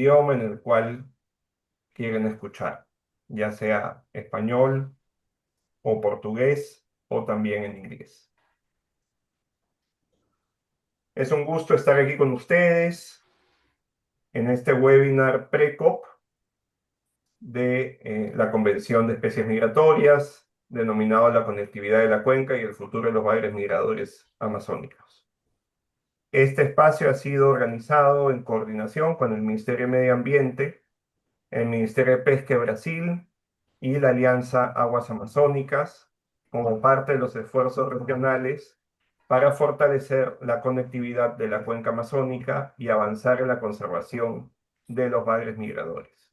idioma en el cual quieren escuchar, ya sea español o portugués o también en inglés. Es un gusto estar aquí con ustedes en este webinar pre-COP de la Convención de Especies Migratorias, denominado La conectividad de la cuenca y el futuro de los bagres migradores amazónicos. Este espacio ha sido organizado en coordinación con el Ministerio de Medio Ambiente, el Ministerio de Pesca de Brasil y la Alianza Aguas Amazónicas, como parte de los esfuerzos regionales para fortalecer la conectividad de la cuenca amazónica y avanzar en la conservación de los bagres migradores.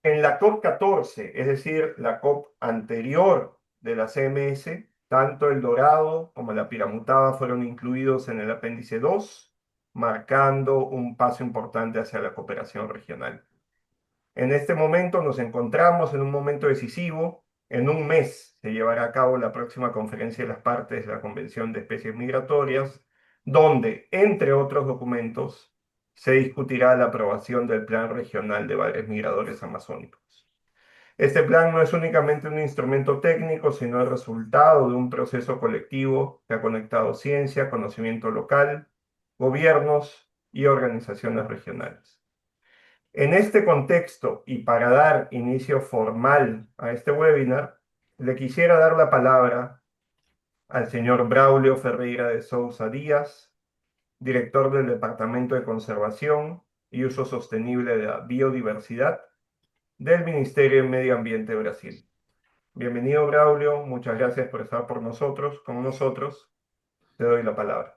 En la COP14, es decir, la COP anterior de la CMS, tanto el dorado como la piramutada fueron incluidos en el apéndice 2, marcando un paso importante hacia la cooperación regional. En este momento nos encontramos en un momento decisivo. En un mes se llevará a cabo la próxima conferencia de las partes de la Convención de Especies Migratorias, donde, entre otros documentos, se discutirá la aprobación del Plan Regional de Bagres Migradores Amazónicos. Este plan no es únicamente un instrumento técnico, sino el resultado de un proceso colectivo que ha conectado ciencia, conocimiento local, gobiernos y organizaciones regionales. En este contexto y para dar inicio formal a este webinar, le quisiera dar la palabra al señor Braulio Ferreira de Sousa Díaz, director del Departamento de Conservación y Uso Sostenible de la Biodiversidad del Ministerio de Medio Ambiente de Brasil. Bienvenido, Braulio. Muchas gracias por estar con nosotros. Te doy la palabra.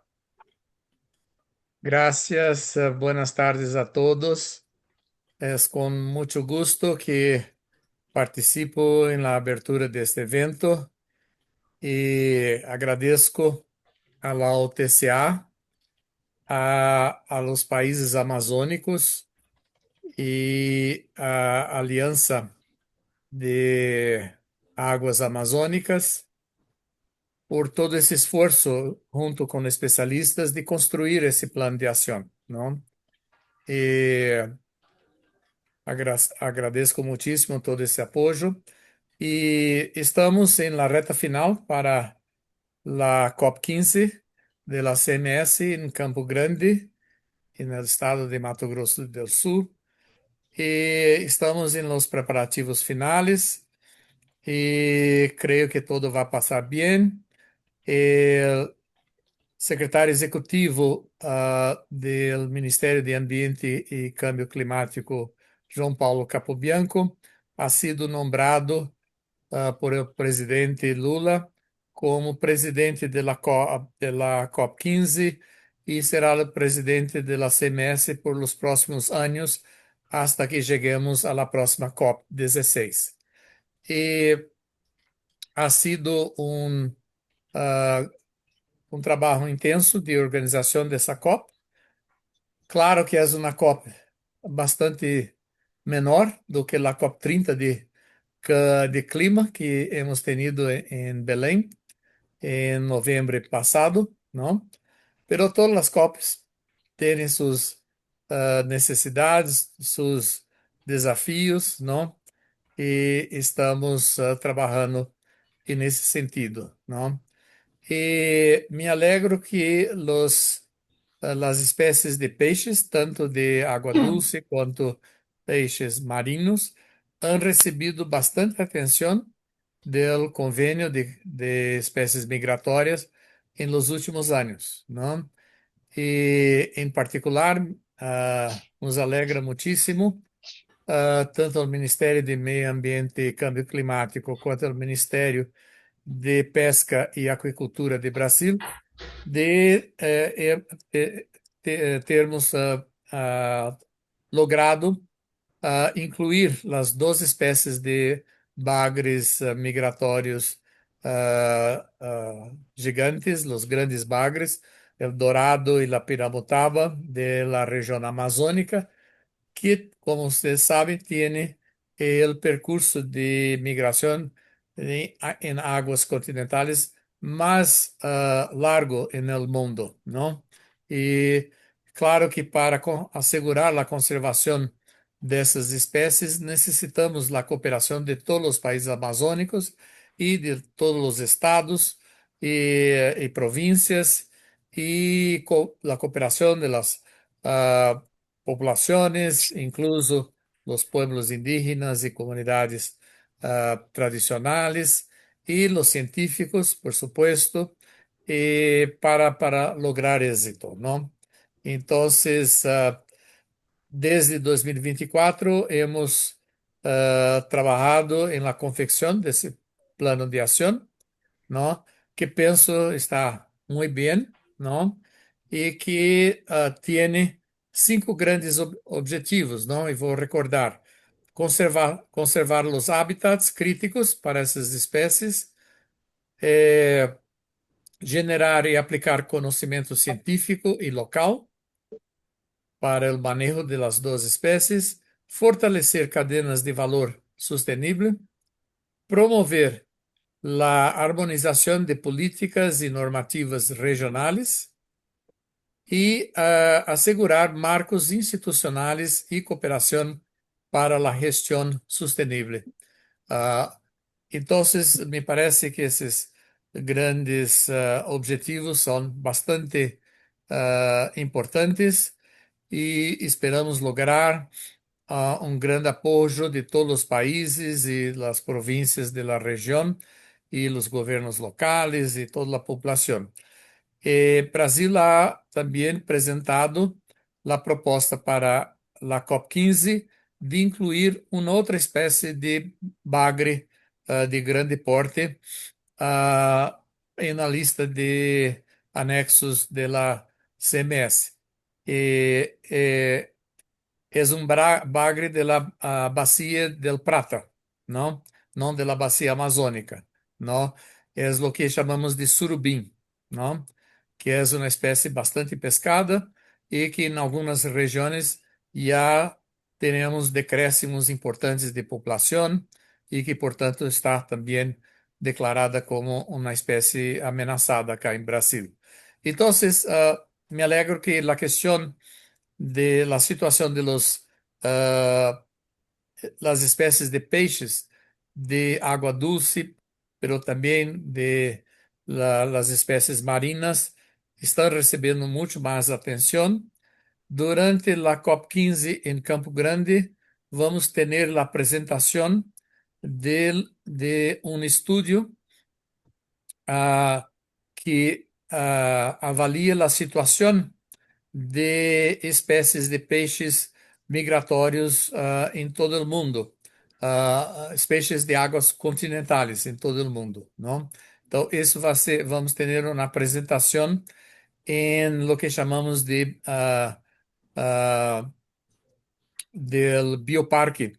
Gracias, buenas tardes a todos. Es con mucho gusto que participo en la abertura de este evento y agradezco a la OTCA, a los países amazónicos y a Alianza de Aguas Amazónicas por todo esse esforço, junto com especialistas, de construir esse plano de ação, não? E agradeço muitíssimo todo esse apoio. E estamos em la reta final para la COP15 de la CMS em Campo Grande, no estado de Mato Grosso do Sul. E estamos em los preparativos finales e creio que todo vai passar bem. El secretário executivo do Ministério de Ambiente e Câmbio Climático, João Paulo Capobianco, ha sido nombrado por el presidente Lula como presidente de la COP15 e será o presidente de la CMS por los próximos anos hasta que cheguemos a la próxima COP16. E ha sido uh, um trabalho intenso de organização dessa COP. Claro que é uma COP bastante menor do que a COP 30 de clima que hemos tenido em Belém em novembro passado, não? Pero todas as COPs têm suas necessidades, seus desafios, não? E estamos trabalhando nesse sentido, não? E me alegro que las especies de peixes, tanto de água dulce quanto peixes marinhos, han recebido bastante atenção do convênio de espécies migratórias em los últimos anos, não? E, em particular, nos alegra muitíssimo, tanto o Ministério de Meio Ambiente e Câmbio Climático quanto o Ministério de Pesca e Aquicultura de Brasil, de termos logrado incluir as 12 espécies de bagres migratórios gigantes, os grandes bagres, el dorado e la piramutaba de la região amazônica, que, como ustedes saben, tiene el percurso de migración en aguas continentales más largo en el mundo, ¿no? Y claro que para assegurar a conservação dessas espécies, necessitamos a cooperação de todos os países amazônicos e de todos os estados e províncias e a cooperação das populações, incluso os pueblos indígenas e comunidades tradicionais e os científicos, por supuesto, para lograr êxito, ¿no? Entonces, desde 2024 hemos trabajado en la confección de ese plano de acción, ¿no? Que pienso está muy bien, ¿no? Y que tiene cinco grandes objetivos, ¿no? Y voy a recordar: conservar los hábitats críticos para esas especies, eh, generar y aplicar conocimiento científico y local para el manejo de las dos especies, fortalecer cadenas de valor sostenible, promover la armonización de políticas y normativas regionales y asegurar marcos institucionales y cooperación para la gestión sostenible. Ah, entonces, me parece que esos grandes objetivos son bastante importantes y esperamos lograr un gran apoyo de todos los países y las provincias de la región y los gobiernos locales y toda la población. Brasil ha também apresentado a proposta para a COP15 de incluir uma outra espécie de bagre de grande porte na lista de anexos da CMS. Es un bagre de la bacia del Prata, não? Não de la bacia amazônica, não? Es lo que chamamos de surubim, não? Que é uma espécie bastante pescada e que em algumas regiões já temos decréscimos importantes de população e que, portanto, está também declarada como uma espécie ameaçada acá em Brasil. Então, me alegro que a questão de la situación de las especies de peces de agua dulce, pero también de las especies marinas, están recibiendo mucho más atención. Durante la COP15 en Campo Grande, vamos a tener la presentación de un estudio que avalia a situação de espécies de peixes migratórios em todo o mundo, espécies de águas continentais em todo o mundo, não? Então, isso vai ser, vamos ter uma apresentação em lo que chamamos de del Bioparque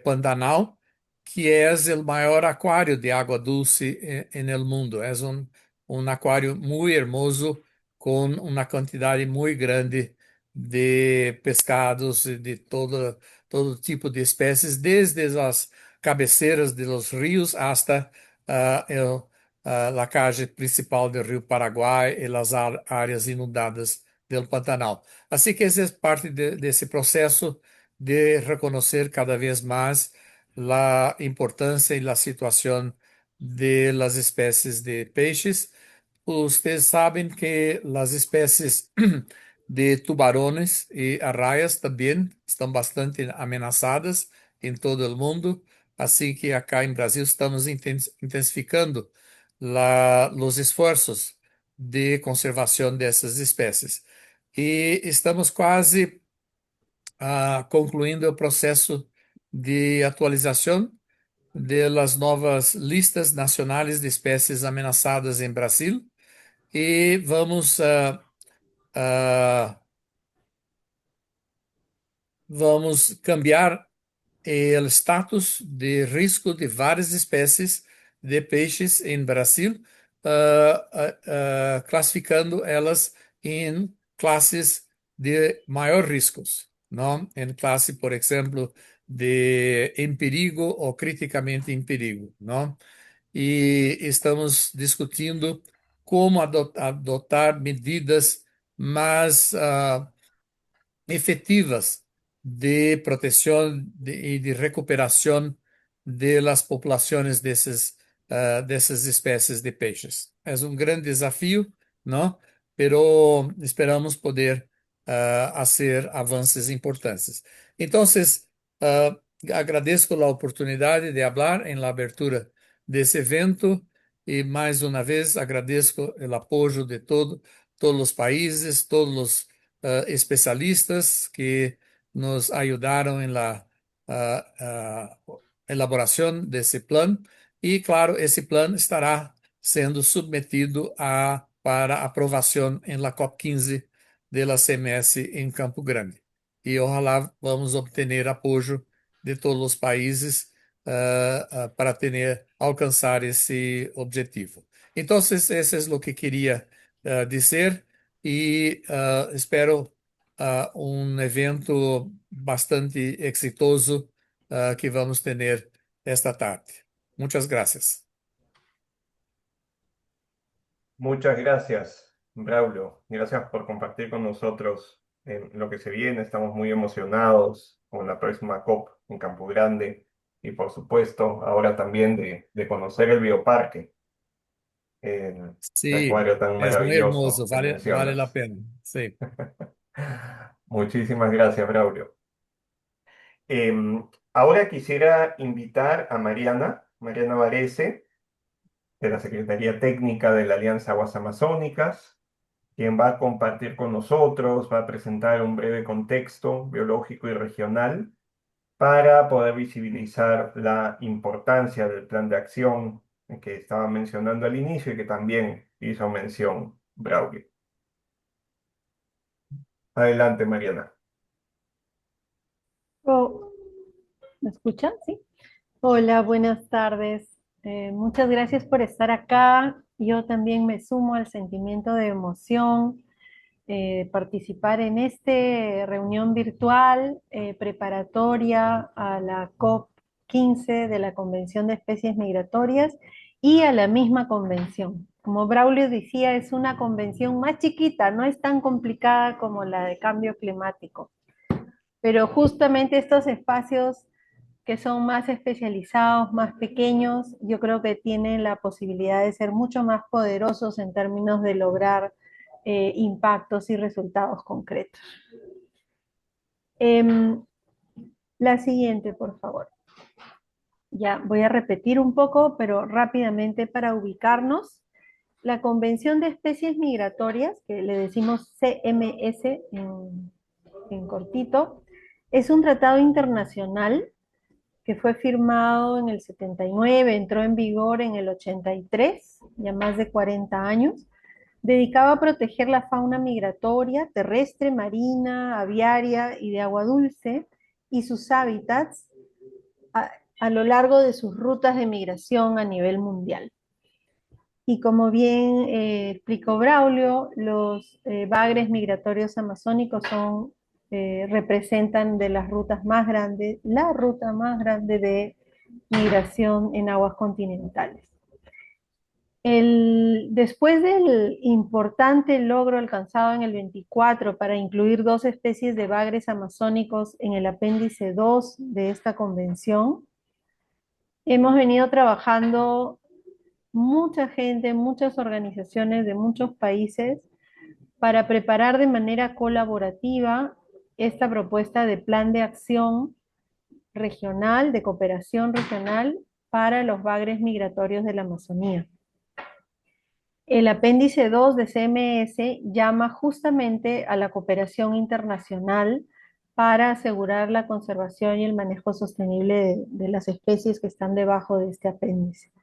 Pantanal, que é o maior aquário de água dulce no mundo. É um aquário muito hermoso, com uma quantidade muito grande de pescados e de todo tipo de espécies, desde as cabeceiras de los rios hasta a calle principal do Rio Paraguai e as áreas inundadas do Pantanal. Assim que essa é parte desse processo de reconhecer cada vez mais a importância e a situação de las especies de peixes. Ustedes sabem que as espécies de tubarões e arraias também estão bastante ameaçadas em todo o mundo, assim que acá em Brasil estamos intensificando os esforços de conservação dessas espécies. E estamos quase concluindo o processo de atualização das novas listas nacionais de espécies ameaçadas em Brasil e vamos cambiar o status de risco de várias espécies de peixes em Brasil, classificando elas em classes de maior riscos, não? Em classe, por exemplo, de em perigo ou criticamente em perigo, não? E estamos discutindo como adotar medidas más efectivas de protección y de recuperación de las poblaciones de esas especies de peces. Es un gran desafío, ¿no? Pero esperamos poder hacer avances importantes. Entonces, agradezco la oportunidad de hablar en la abertura de ese evento y más una vez agradezco el apoyo de todos los países, todos los especialistas que nos ayudaron en la elaboración de ese plan y claro, ese plan estará siendo submetido para aprobación en la COP15 de la CMS en Campo Grande. Y ojalá vamos a obtener apoyo de todos los países para alcanzar ese objetivo. Entonces, eso es lo que quería decir y espero un evento bastante exitoso que vamos a tener esta tarde. Muchas gracias. Muchas gracias, Braulio. Gracias por compartir con nosotros lo que se viene. Estamos muy emocionados con la próxima COP en Campo Grande y por supuesto ahora también de conocer el bioparque, el Sí, acuario tan es muy hermoso, maravilloso que vale la mencionas. pena. Sí. Muchísimas gracias, Braulio. Ahora quisiera invitar a Mariana Varese, de la Secretaría Técnica de la Alianza Aguas Amazónicas, quien va a compartir con nosotros, va a presentar un breve contexto biológico y regional para poder visibilizar la importancia del plan de acción que estaba mencionando al inicio y que también hizo mención Braulio. Adelante, Mariana. Oh, ¿me escuchan? Sí. Hola, buenas tardes. Muchas gracias por estar acá. Yo también me sumo al sentimiento de emoción de participar en esta reunión virtual preparatoria a la COP15 de la Convención de Especies Migratorias y a la misma convención. Como Braulio decía, es una convención más chiquita, no es tan complicada como la de cambio climático, pero justamente estos espacios que son más especializados, más pequeños, yo creo que tienen la posibilidad de ser mucho más poderosos en términos de lograr impactos y resultados concretos. Em, la siguiente, por favor. Ya voy a repetir un poco, pero rápidamente para ubicarnos. La Convención de Especies Migratorias, que le decimos CMS en cortito, es un tratado internacional que fue firmado en el 79, entró en vigor en el 83, ya más de 40 años, dedicado a proteger la fauna migratoria, terrestre, marina, aviaria y de agua dulce, y sus hábitats a, a lo largo de sus rutas de migración a nivel mundial. Y como bien explicó Braulio, los bagres migratorios amazónicos representan de las rutas más grandes, la ruta más grande de migración en aguas continentales. Después del importante logro alcanzado en el 24 para incluir dos especies de bagres amazónicos en el apéndice 2 de esta convención, hemos venido trabajando mucha gente, muchas organizaciones de muchos países para preparar de manera colaborativa esta propuesta de plan de acción regional, de cooperación regional para los bagres migratorios de la Amazonía. El apéndice 2 de CMS llama justamente a la cooperación internacional para asegurar la conservación y el manejo sostenible de las especies que están debajo de este apéndice.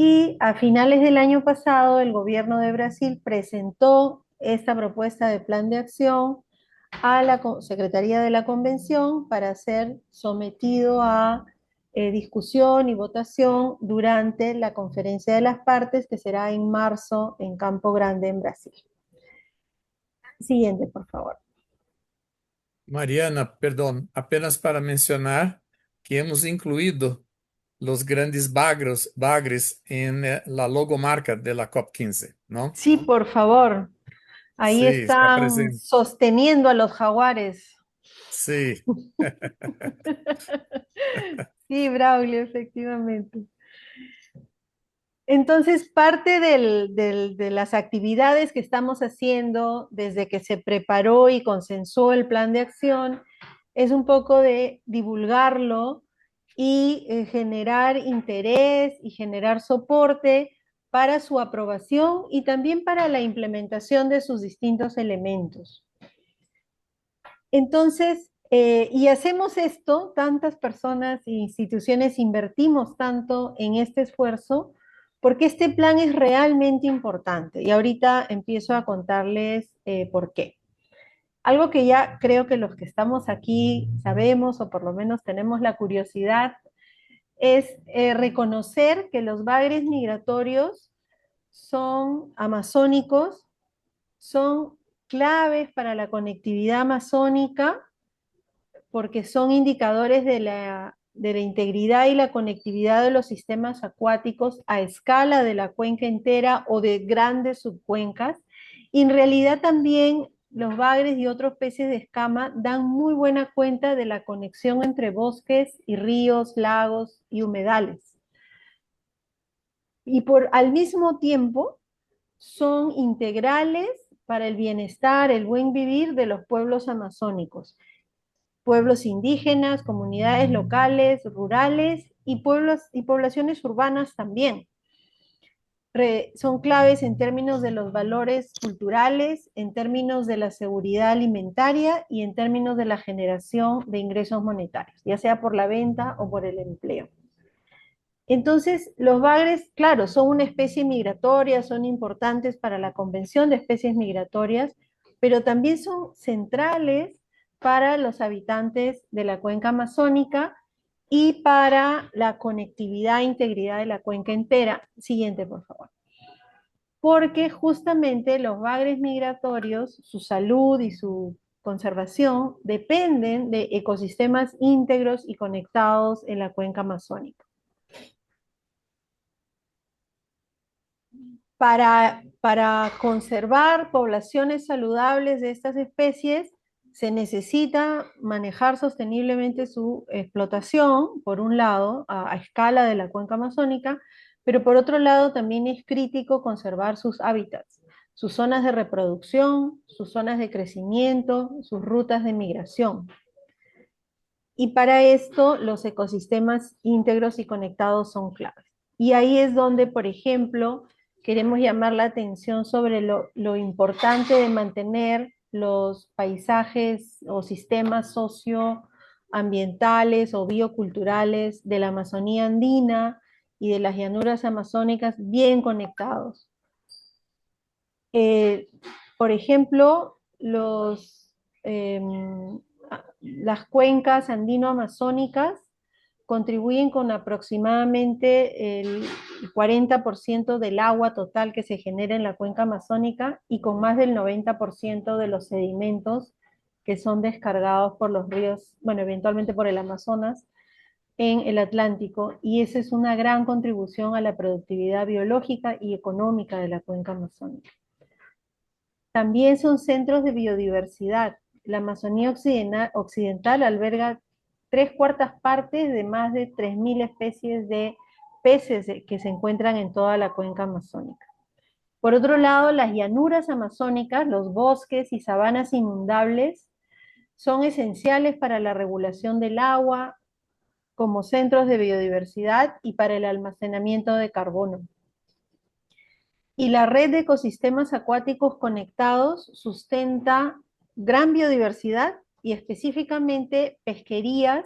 Y a finales del año pasado, el gobierno de Brasil presentó esta propuesta de plan de acción a la Secretaría de la Convención para ser sometido a discusión y votación durante la conferencia de las partes que será en marzo en Campo Grande, en Brasil. Siguiente, por favor. Mariana, perdón, apenas para mencionar que hemos incluido los grandes bagres en la logomarca de la COP15, ¿no? Sí, por favor. Ahí Sí, está están presente. sosteniendo a los jaguares. Sí, Sí, Braulio, efectivamente. Entonces, parte de las actividades que estamos haciendo desde que se preparó y consensuó el plan de acción es un poco de divulgarlo y generar interés y generar soporte para su aprobación y también para la implementación de sus distintos elementos. Entonces, y hacemos esto, tantas personas e instituciones invertimos tanto en este esfuerzo, porque este plan es realmente importante. Y ahorita empiezo a contarles por qué. Algo que ya creo que los que estamos aquí sabemos, o por lo menos tenemos la curiosidad, es reconocer que los bagres migratorios son amazónicos, son claves para la conectividad amazónica porque son indicadores de la integridad y la conectividad de los sistemas acuáticos a escala de la cuenca entera o de grandes subcuencas. Y en realidad también los bagres y otros peces de escama dan muy buena cuenta de la conexión entre bosques y ríos, lagos y humedales. Y al mismo tiempo son integrales para el bienestar, el buen vivir de los pueblos amazónicos, pueblos indígenas, comunidades locales, rurales y pueblos y poblaciones urbanas también. Son claves en términos de los valores culturales, en términos de la seguridad alimentaria y en términos de la generación de ingresos monetarios, ya sea por la venta o por el empleo. Entonces, los bagres, claro, son una especie migratoria, son importantes para la Convención de Especies Migratorias, pero también son centrales para los habitantes de la cuenca amazónica y para la conectividad e integridad de la cuenca entera. Siguiente, por favor. Porque justamente los bagres migratorios, su salud y su conservación dependen de ecosistemas íntegros y conectados en la cuenca amazónica. Para conservar poblaciones saludables de estas especies, se necesita manejar sosteniblemente su explotación, por un lado, a escala de la cuenca amazónica, pero por otro lado también es crítico conservar sus hábitats, sus zonas de reproducción, sus zonas de crecimiento, sus rutas de migración. Y para esto los ecosistemas íntegros y conectados son claves. Y ahí es donde, por ejemplo, queremos llamar la atención sobre lo importante de mantener los paisajes o sistemas socioambientales o bioculturales de la Amazonía andina y de las llanuras amazónicas bien conectados. Eh, por ejemplo, las cuencas andino-amazónicas contribuyen con aproximadamente el 40% del agua total que se genera en la cuenca amazónica y con más del 90% de los sedimentos que son descargados por los ríos, bueno, eventualmente por el Amazonas, en el Atlántico, y esa es una gran contribución a la productividad biológica y económica de la cuenca amazónica. También son centros de biodiversidad. La Amazonía Occidental alberga 3/4 partes de más de 3.000 especies de peces que se encuentran en toda la cuenca amazónica. Por otro lado, las llanuras amazónicas, los bosques y sabanas inundables son esenciales para la regulación del agua como centros de biodiversidad y para el almacenamiento de carbono. Y la red de ecosistemas acuáticos conectados sustenta gran biodiversidad y específicamente pesquerías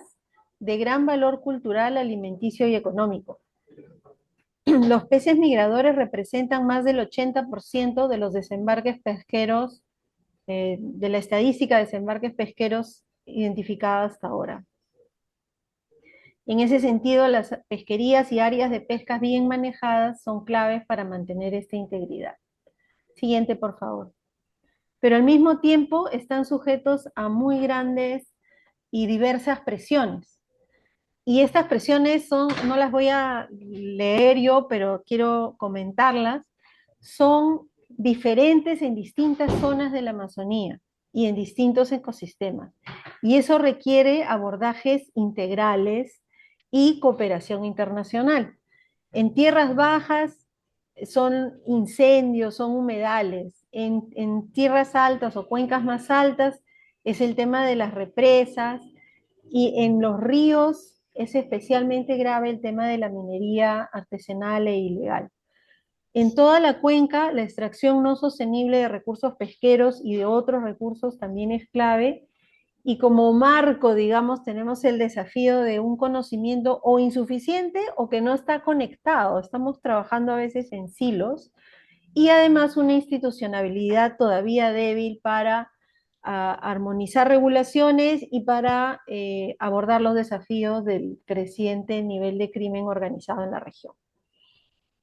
de gran valor cultural, alimenticio y económico. Los peces migradores representan más del 80% de los desembarques pesqueros, de la estadística de desembarques pesqueros identificada hasta ahora. En ese sentido, las pesquerías y áreas de pescas bien manejadas son claves para mantener esta integridad. Siguiente, por favor. Pero al mismo tiempo están sujetos a muy grandes y diversas presiones. Y estas presiones son, no las voy a leer yo, pero quiero comentarlas, son diferentes en distintas zonas de la Amazonía y en distintos ecosistemas. Y eso requiere abordajes integrales y cooperación internacional. En tierras bajas son incendios, son humedales. En tierras altas o cuencas más altas es el tema de las represas, y en los ríos es especialmente grave el tema de la minería artesanal e ilegal. En toda la cuenca, la extracción no sostenible de recursos pesqueros y de otros recursos también es clave. Y como marco, digamos, tenemos el desafío de un conocimiento o insuficiente o que no está conectado. Estamos trabajando a veces en silos y además una institucionalidad todavía débil para armonizar regulaciones y para abordar los desafíos del creciente nivel de crimen organizado en la región.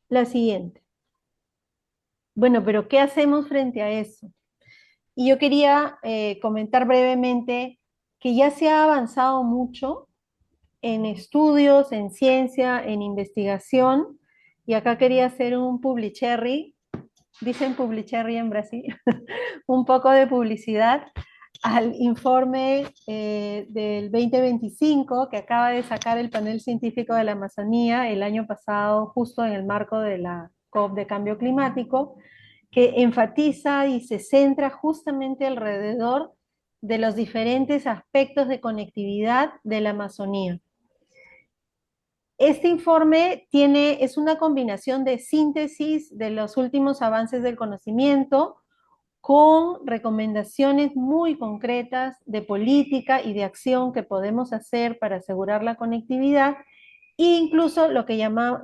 La siguiente. Bueno, pero ¿qué hacemos frente a eso? Y yo quería comentar brevemente que ya se ha avanzado mucho en estudios, en ciencia, en investigación, y acá quería hacer un publicherry, dicen publicherry en Brasil, un poco de publicidad al informe del 2025 que acaba de sacar el panel científico de la Amazonía el año pasado, justo en el marco de la COP de cambio climático, que enfatiza y se centra justamente alrededor de los diferentes aspectos de conectividad de la Amazonía. Este informe es una combinación de síntesis de los últimos avances del conocimiento con recomendaciones muy concretas de política y de acción que podemos hacer para asegurar la conectividad, e incluso lo que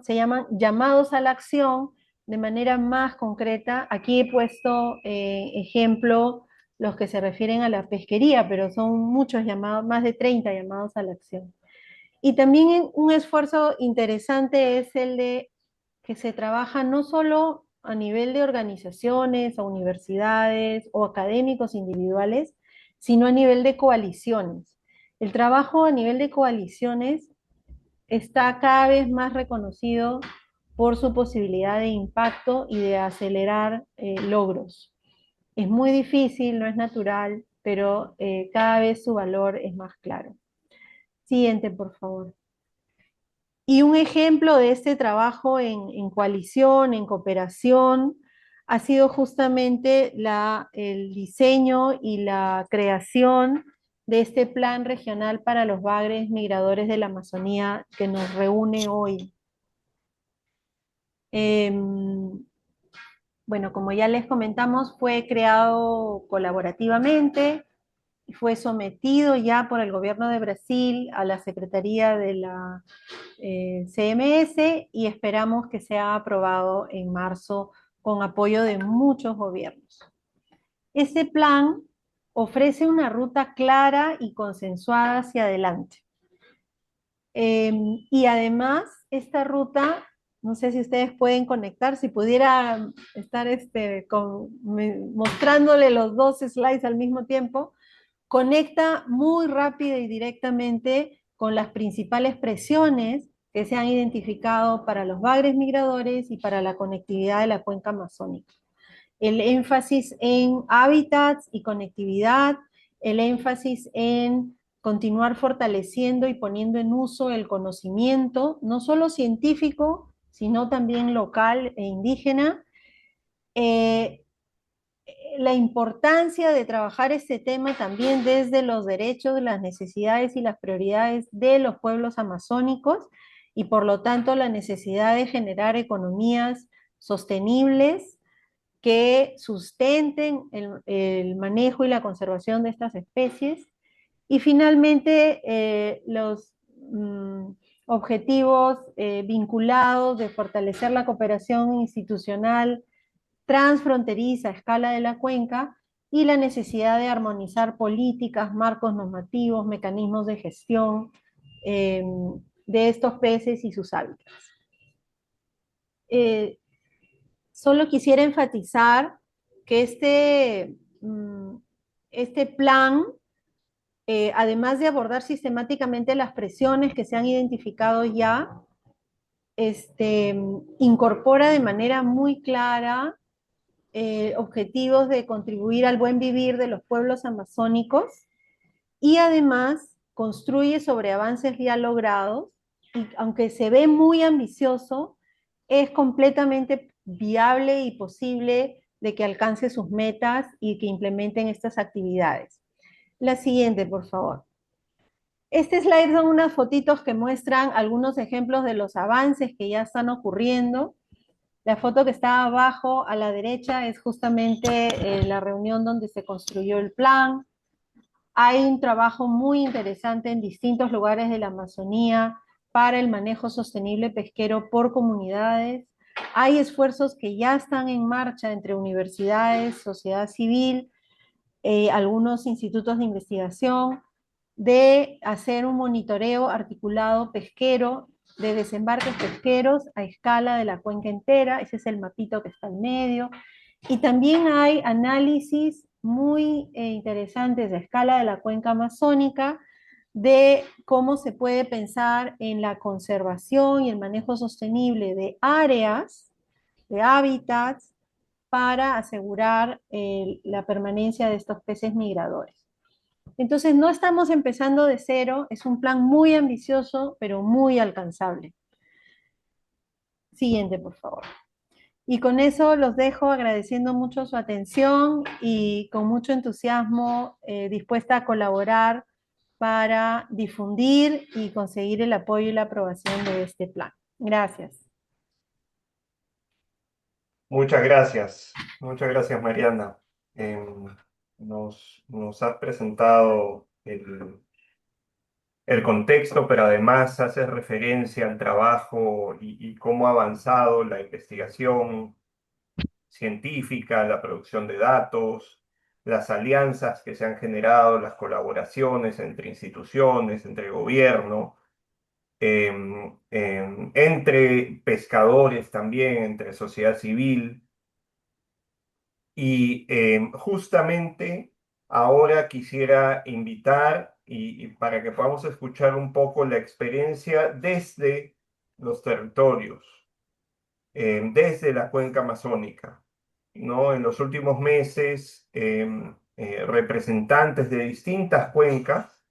se llaman llamados a la acción de manera más concreta. Aquí he puesto ejemplo los que se refieren a la pesquería, pero son muchos llamados, más de 30 llamados a la acción. Y también un esfuerzo interesante es el de que se trabaja no solo a nivel de organizaciones o universidades o académicos individuales, sino a nivel de coaliciones. El trabajo a nivel de coaliciones está cada vez más reconocido por su posibilidad de impacto y de acelerar logros. Es muy difícil, no es natural, pero cada vez su valor es más claro. Siguiente, por favor. Y un ejemplo de este trabajo en coalición, en cooperación, ha sido justamente el diseño y la creación de este plan regional para los bagres migradores de la Amazonía que nos reúne hoy. Bueno, como ya les comentamos, fue creado colaborativamente y fue sometido ya por el gobierno de Brasil a la Secretaría de la CMS, y esperamos que sea aprobado en marzo con apoyo de muchos gobiernos. Este plan ofrece una ruta clara y consensuada hacia adelante. Y además, esta ruta, no sé si ustedes pueden conectar, si pudiera estar mostrándole los dos slides al mismo tiempo, conecta muy rápido y directamente con las principales presiones que se han identificado para los bagres migradores y para la conectividad de la cuenca amazónica. El énfasis en hábitats y conectividad, el énfasis en continuar fortaleciendo y poniendo en uso el conocimiento, no solo científico, sino también local e indígena. La importancia de trabajar este tema también desde los derechos, las necesidades y las prioridades de los pueblos amazónicos, y por lo tanto la necesidad de generar economías sostenibles que sustenten el manejo y la conservación de estas especies. Y finalmente, los objetivos vinculados de fortalecer la cooperación institucional transfronteriza a escala de la cuenca, y la necesidad de armonizar políticas, marcos normativos, mecanismos de gestión de estos peces y sus hábitats. Solo quisiera enfatizar que este plan, además de abordar sistemáticamente las presiones que se han identificado ya, incorpora de manera muy clara objetivos de contribuir al buen vivir de los pueblos amazónicos y además construye sobre avances ya logrados y aunque se ve muy ambicioso, es completamente viable y posible de que alcance sus metas y que implementen estas actividades. La siguiente, por favor. Este slide son unas fotitos que muestran algunos ejemplos de los avances que ya están ocurriendo. La foto que está abajo a la derecha es justamente la reunión donde se construyó el plan. Hay un trabajo muy interesante en distintos lugares de la Amazonía para el manejo sostenible pesquero por comunidades. Hay esfuerzos que ya están en marcha entre universidades, sociedad civil, algunos institutos de investigación, de hacer un monitoreo articulado pesquero, de desembarques pesqueros a escala de la cuenca entera. Ese es el mapito que está en medio. Y también hay análisis muy interesantes a escala de la cuenca amazónica de cómo se puede pensar en la conservación y el manejo sostenible de áreas, de hábitats, para asegurar la permanencia de estos peces migradores. Entonces, no estamos empezando de cero, es un plan muy ambicioso, pero muy alcanzable. Siguiente, por favor. Y con eso los dejo agradeciendo mucho su atención y con mucho entusiasmo dispuesta a colaborar para difundir y conseguir el apoyo y la aprobación de este plan. Gracias. Muchas gracias Mariana. Nos has presentado el contexto, pero además hace referencia al trabajo y cómo ha avanzado la investigación científica, la producción de datos, las alianzas que se han generado, las colaboraciones entre instituciones, entre gobierno, entre pescadores también, entre sociedad civil. Y justamente ahora quisiera invitar y para que podamos escuchar un poco la experiencia desde los territorios, desde la cuenca amazónica, ¿no? En los últimos meses, representantes de distintas cuencas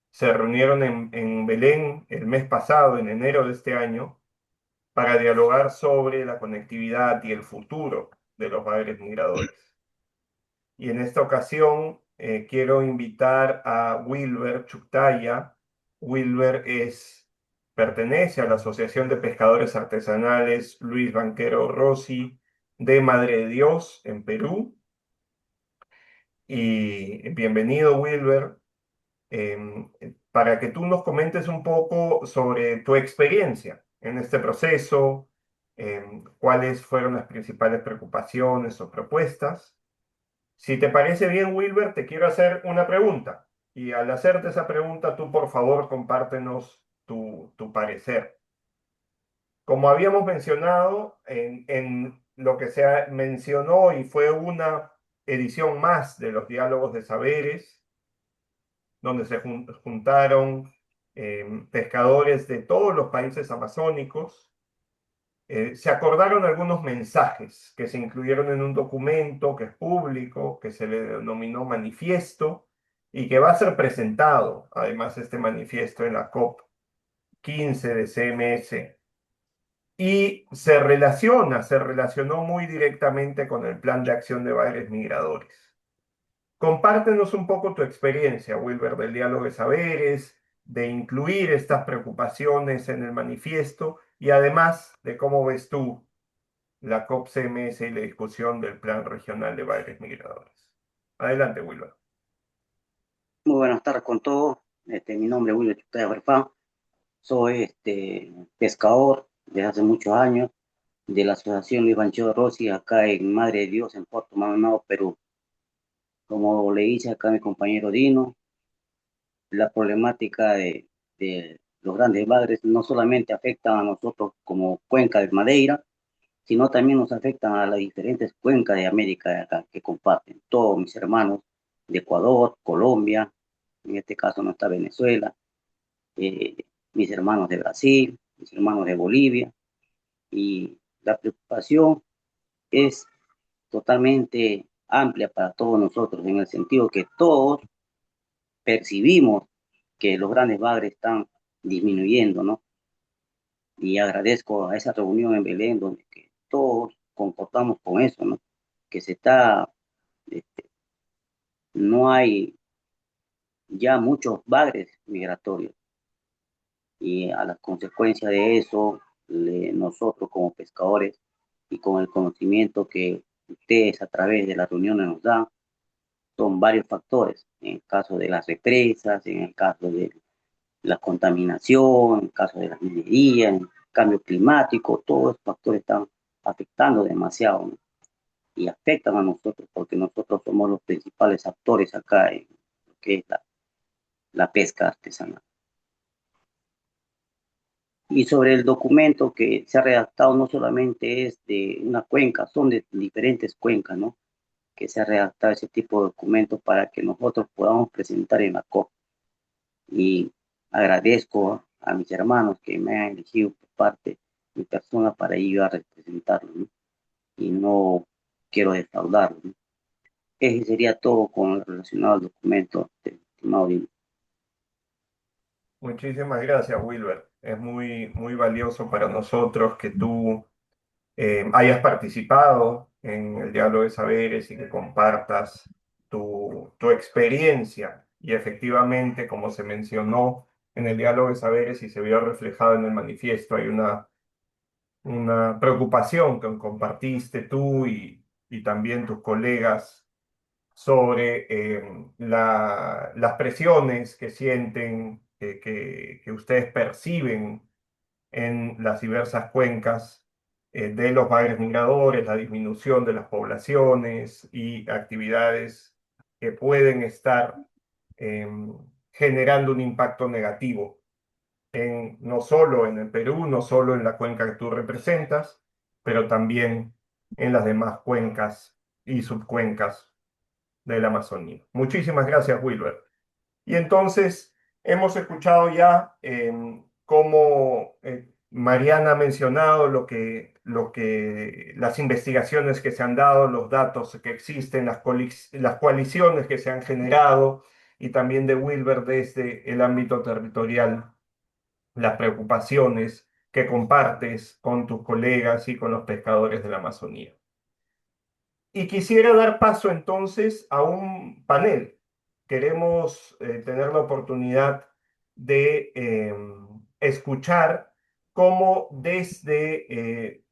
se reunieron en Belén el mes pasado, en enero de este año, para dialogar sobre la conectividad y el futuro de los bagres migradores. Y en esta ocasión quiero invitar a Wilber Chuctaya. Wilber pertenece a la Asociación de Pescadores Artesanales Luis Banquero Rossi de Madre de Dios en Perú. Y bienvenido, Wilber, para que tú nos comentes un poco sobre tu experiencia en este proceso, cuáles fueron las principales preocupaciones o propuestas. Si te parece bien, Wilber, te quiero hacer una pregunta. Y al hacerte esa pregunta, tú por favor compártenos tu parecer. Como habíamos mencionado, en lo que se mencionó y fue una edición más de los diálogos de saberes, donde se juntaron pescadores de todos los países amazónicos. Se acordaron algunos mensajes que se incluyeron en un documento que es público, que se le denominó manifiesto y que va a ser presentado, además, este manifiesto en la COP 15 de CMS. Y se relacionó muy directamente con el Plan de Acción de Bagres Migradores. Compártenos un poco tu experiencia, Wilber, del diálogo de saberes, de incluir estas preocupaciones en el manifiesto y además de cómo ves tú la COP-CMS y la discusión del Plan Regional de Bagres Migradores. Adelante, Wilber. Muy buenas tardes con todos. Mi nombre es Wilber Chuctaya Farfán. Soy pescador desde hace muchos años de la Asociación Luis Banquero Rossi acá en Madre de Dios, en Puerto Maldonado, Perú. Como le dice acá mi compañero Dino, la problemática de los grandes bagres no solamente afecta a nosotros como cuenca de Madeira, sino también nos afectan a las diferentes cuencas de América de acá que comparten todos mis hermanos de Ecuador, Colombia, en este caso no está Venezuela, mis hermanos de Brasil, mis hermanos de Bolivia, y la preocupación es totalmente amplia para todos nosotros, en el sentido que todos percibimos que los grandes bagres están disminuyendo, ¿no? Y agradezco a esa reunión en Belén donde que todos concordamos con eso, ¿no? Que se está, este, no hay ya muchos bagres migratorios y a la consecuencia de eso, nosotros como pescadores y con el conocimiento que ustedes a través de las reuniones nos dan, son varios factores, en el caso de las represas, en el caso de la contaminación, en el caso de las minerías, en el cambio climático, todos esos factores están afectando demasiado, ¿no? Y afectan a nosotros porque nosotros somos los principales actores acá en lo que es la pesca artesanal. Y sobre el documento que se ha redactado, no solamente es de una cuenca, son de diferentes cuencas, ¿no? Que se ha redactado ese tipo de documentos para que nosotros podamos presentar en la COP. Y agradezco a mis hermanos que me han elegido por parte de mi persona para ir a representarlos, ¿no? Y no quiero defraudarlos, ¿no? Ese sería todo con relacionado al documento, estimado Dino. Muchísimas gracias, Wilber. Es muy valioso para nosotros que tú hayas participado en el diálogo de saberes y que compartas tu experiencia. Y efectivamente, como se mencionó en el diálogo de saberes y se vio reflejado en el manifiesto, hay una preocupación que compartiste tú y también tus colegas sobre las presiones que sienten, que ustedes perciben en las diversas cuencas de los bagres migradores, la disminución de las poblaciones y actividades que pueden estar eh, generando un impacto negativo no solo en el Perú, no solo en la cuenca que tú representas, pero también en las demás cuencas y subcuencas de la Amazonía. Muchísimas gracias, Wilber. Y entonces hemos escuchado ya cómo Mariana ha mencionado las investigaciones que se han dado, los datos que existen, las coaliciones que se han generado y también de Wilber desde el ámbito territorial, las preocupaciones que compartes con tus colegas y con los pescadores de la Amazonía. Y quisiera dar paso entonces a un panel. Queremos tener la oportunidad de escuchar cómo desde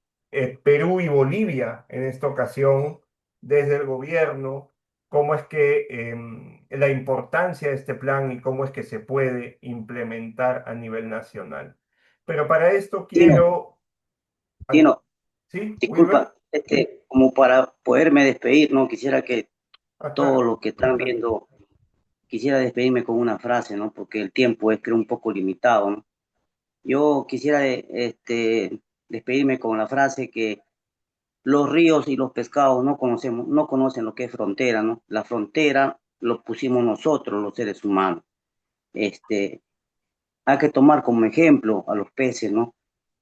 Perú y Bolivia, en esta ocasión, desde el gobierno, cómo es que la importancia de este plan y cómo es que se puede implementar a nivel nacional. Pero para esto Dino, quiero... Dino, ¿Sí, Wilber? disculpa, como para poderme despedir, ¿no? Quisiera que Ah, todos claro, los que están adelante. viendo, quisiera despedirme con una frase, ¿no? Porque el tiempo es, creo, un poco limitado, ¿no? Yo quisiera despedirme con la frase que los ríos y los pescados no conocen lo que es frontera, ¿no? La frontera lo pusimos nosotros, los seres humanos. Este, hay que tomar como ejemplo a los peces, ¿no?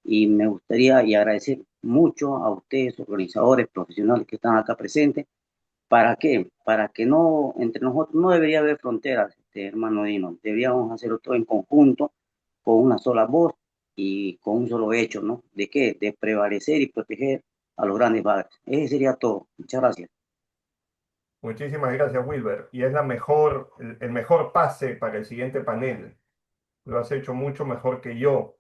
Y me gustaría y agradecer mucho a ustedes, organizadores, profesionales que están acá presentes. ¿Para qué? Para que no, entre nosotros no debería haber fronteras, hermano Dino. Deberíamos hacerlo todo en conjunto, con una sola voz y con un solo hecho, ¿no? ¿De qué? De prevalecer y proteger a los grandes bagres. Ese sería todo. Muchas gracias. Muchísimas gracias, Wilber. Y es el mejor pase para el siguiente panel. Lo has hecho mucho mejor que yo,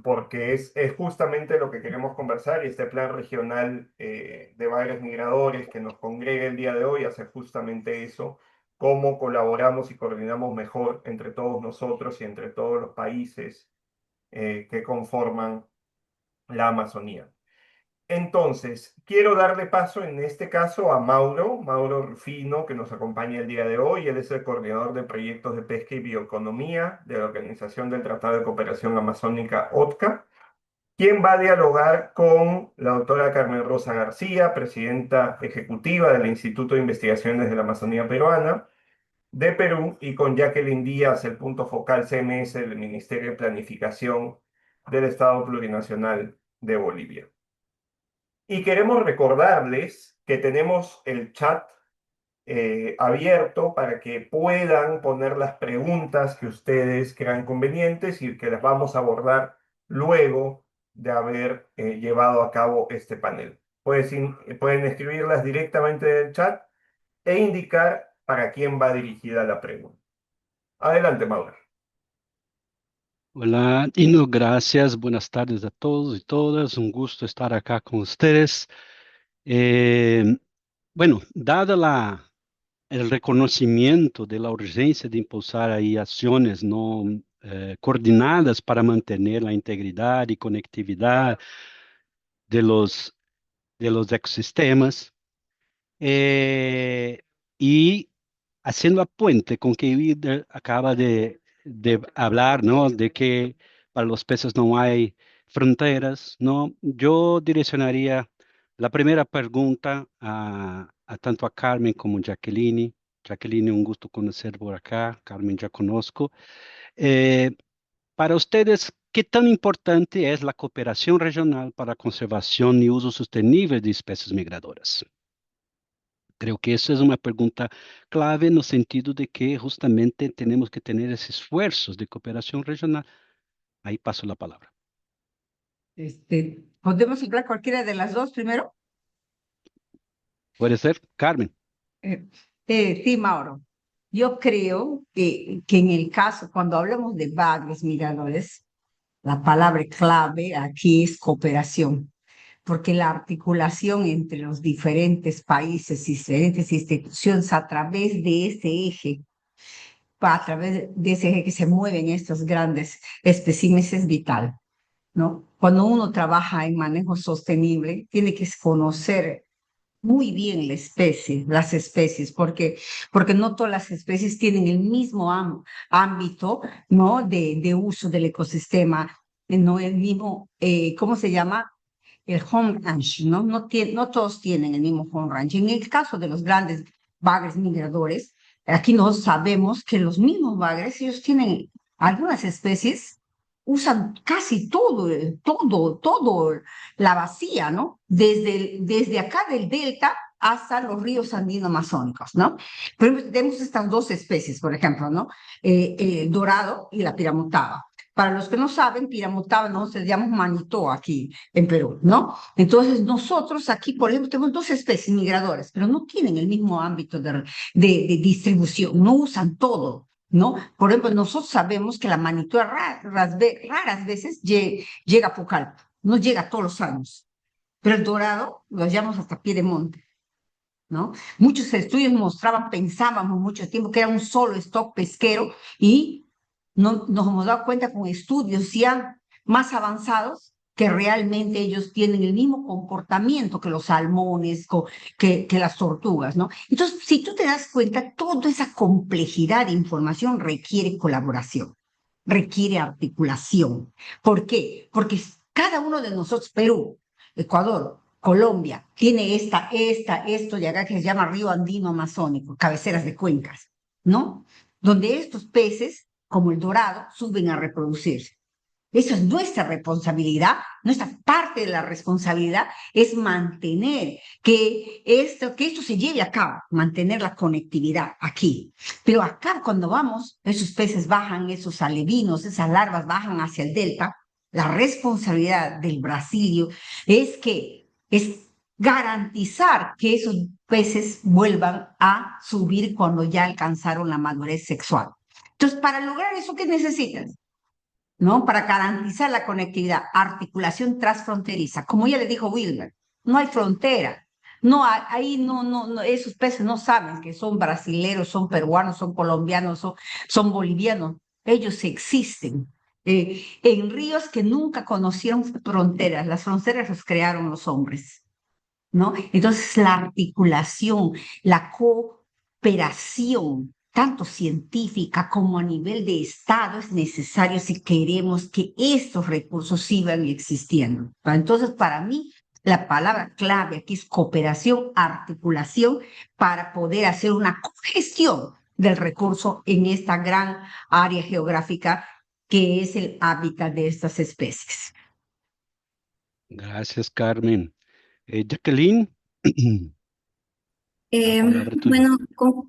porque es justamente lo que queremos conversar y este plan regional de bagres migradores que nos congrega el día de hoy hace justamente eso, cómo colaboramos y coordinamos mejor entre todos nosotros y entre todos los países que conforman la Amazonía. Entonces, quiero darle paso en este caso a Mauro Rufino, que nos acompaña el día de hoy. Él es el coordinador de proyectos de pesca y bioeconomía de la Organización del Tratado de Cooperación Amazónica, OTCA, quien va a dialogar con la doctora Carmen Rosa García, presidenta ejecutiva del Instituto de Investigaciones de la Amazonía Peruana de Perú, y con Jacqueline Díaz, el punto focal CMS del Ministerio de Planificación del Estado Plurinacional de Bolivia. Y queremos recordarles que tenemos el chat abierto para que puedan poner las preguntas que ustedes crean convenientes y que las vamos a abordar luego de haber llevado a cabo este panel. Pueden escribirlas directamente del chat e indicar para quién va dirigida la pregunta. Adelante, Maura. Hola, Ino, gracias. Buenas tardes a todos y todas. Un gusto estar acá con ustedes. Eh, bueno, dada el reconocimiento de la urgencia de impulsar ahí acciones no coordinadas para mantener la integridad y conectividad de los ecosistemas, y haciendo a puente con que Wilder acaba de hablar, ¿no? De que para los peces no hay fronteras, ¿no? Yo direccionaría la primera pregunta a tanto a Carmen como a Jacqueline. Jacqueline, un gusto conocer por acá. Carmen, ya conozco. Eh, para ustedes, ¿qué tan importante es la cooperación regional para conservación y uso sostenible de especies migradoras? Creo que esa es una pregunta clave en el sentido de que justamente tenemos que tener esos esfuerzos de cooperación regional. Ahí paso la palabra. ¿Podemos hablar cualquiera de las dos primero? ¿Puede ser, Carmen? Eh, sí, Mauro. Yo creo que en el caso, cuando hablamos de bagres miradores, la palabra clave aquí es cooperación, porque la articulación entre los diferentes países y diferentes instituciones a través de ese eje, a través de ese eje que se mueven estos grandes especímenes es vital, ¿no? Cuando uno trabaja en manejo sostenible, tiene que conocer muy bien la especie, las especies, porque no todas las especies tienen el mismo ámbito, ¿no? de uso del ecosistema, no el mismo, ¿cómo se llama? El home range, ¿no? No todos tienen el mismo home range. En el caso de los grandes bagres migradores, aquí no sabemos que los mismos bagres, ellos tienen algunas especies, usan casi todo la vacía, ¿no? Desde acá del delta hasta los ríos andino-amazónicos, ¿no? Pero tenemos estas dos especies, por ejemplo, ¿no? El dorado y la piramutaba. Para los que no saben, piramutaba no se llama manito aquí en Perú, ¿no? Entonces nosotros aquí, por ejemplo, tenemos dos especies migradoras, pero no tienen el mismo ámbito de distribución, no usan todo, ¿no? Por ejemplo, nosotros sabemos que la manitua raras veces llega a Pucallpa, no llega todos los años, pero el dorado lo hallamos hasta pie de monte, ¿no? Muchos estudios mostraban, pensábamos mucho tiempo que era un solo stock pesquero y no, nos hemos dado cuenta con estudios ya más avanzados que realmente ellos tienen el mismo comportamiento que los salmones, que las tortugas, ¿no? Entonces, si tú te das cuenta, toda esa complejidad de información requiere colaboración, requiere articulación. ¿Por qué? Porque cada uno de nosotros, Perú, Ecuador, Colombia, tiene esto de acá que se llama Río Andino Amazónico, cabeceras de cuencas, ¿no? Donde estos peces, como el dorado, suben a reproducirse. Eso es nuestra responsabilidad, nuestra parte de la responsabilidad es mantener que esto se lleve a cabo, mantener la conectividad aquí. Pero acá cuando vamos, esos peces bajan, esos alevinos, esas larvas bajan hacia el delta, la responsabilidad del brasilio es garantizar que esos peces vuelvan a subir cuando ya alcanzaron la madurez sexual. Entonces, para lograr eso, ¿qué necesitas? ¿No? Para garantizar la conectividad, articulación transfronteriza. Como ya le dijo Wilmer, no hay frontera. No, ahí no, esos peces no saben que son brasileros, son peruanos, son colombianos, son bolivianos. Ellos existen en ríos que nunca conocieron fronteras. Las fronteras las crearon los hombres, ¿no? Entonces, la articulación, la cooperación, tanto científica como a nivel de Estado, es necesario si queremos que estos recursos sigan existiendo. Entonces, para mí, la palabra clave aquí es cooperación, articulación, para poder hacer una cogestión del recurso en esta gran área geográfica que es el hábitat de estas especies. Gracias, Carmen. Jacqueline. La palabra es tuya. Bueno,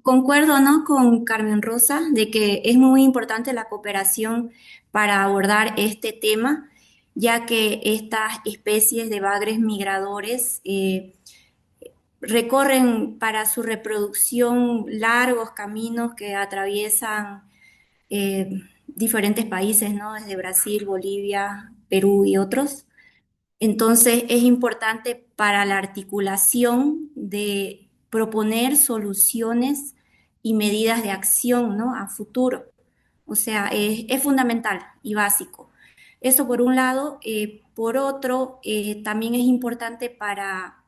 concuerdo, ¿no? Con Carmen Rosa de que es muy importante la cooperación para abordar este tema, ya que estas especies de bagres migradores recorren para su reproducción largos caminos que atraviesan diferentes países, ¿no? Desde Brasil, Bolivia, Perú y otros. Entonces es importante para la articulación de proponer soluciones y medidas de acción, ¿no? A futuro. O sea, es fundamental y básico. Eso por un lado. Por otro, también es importante para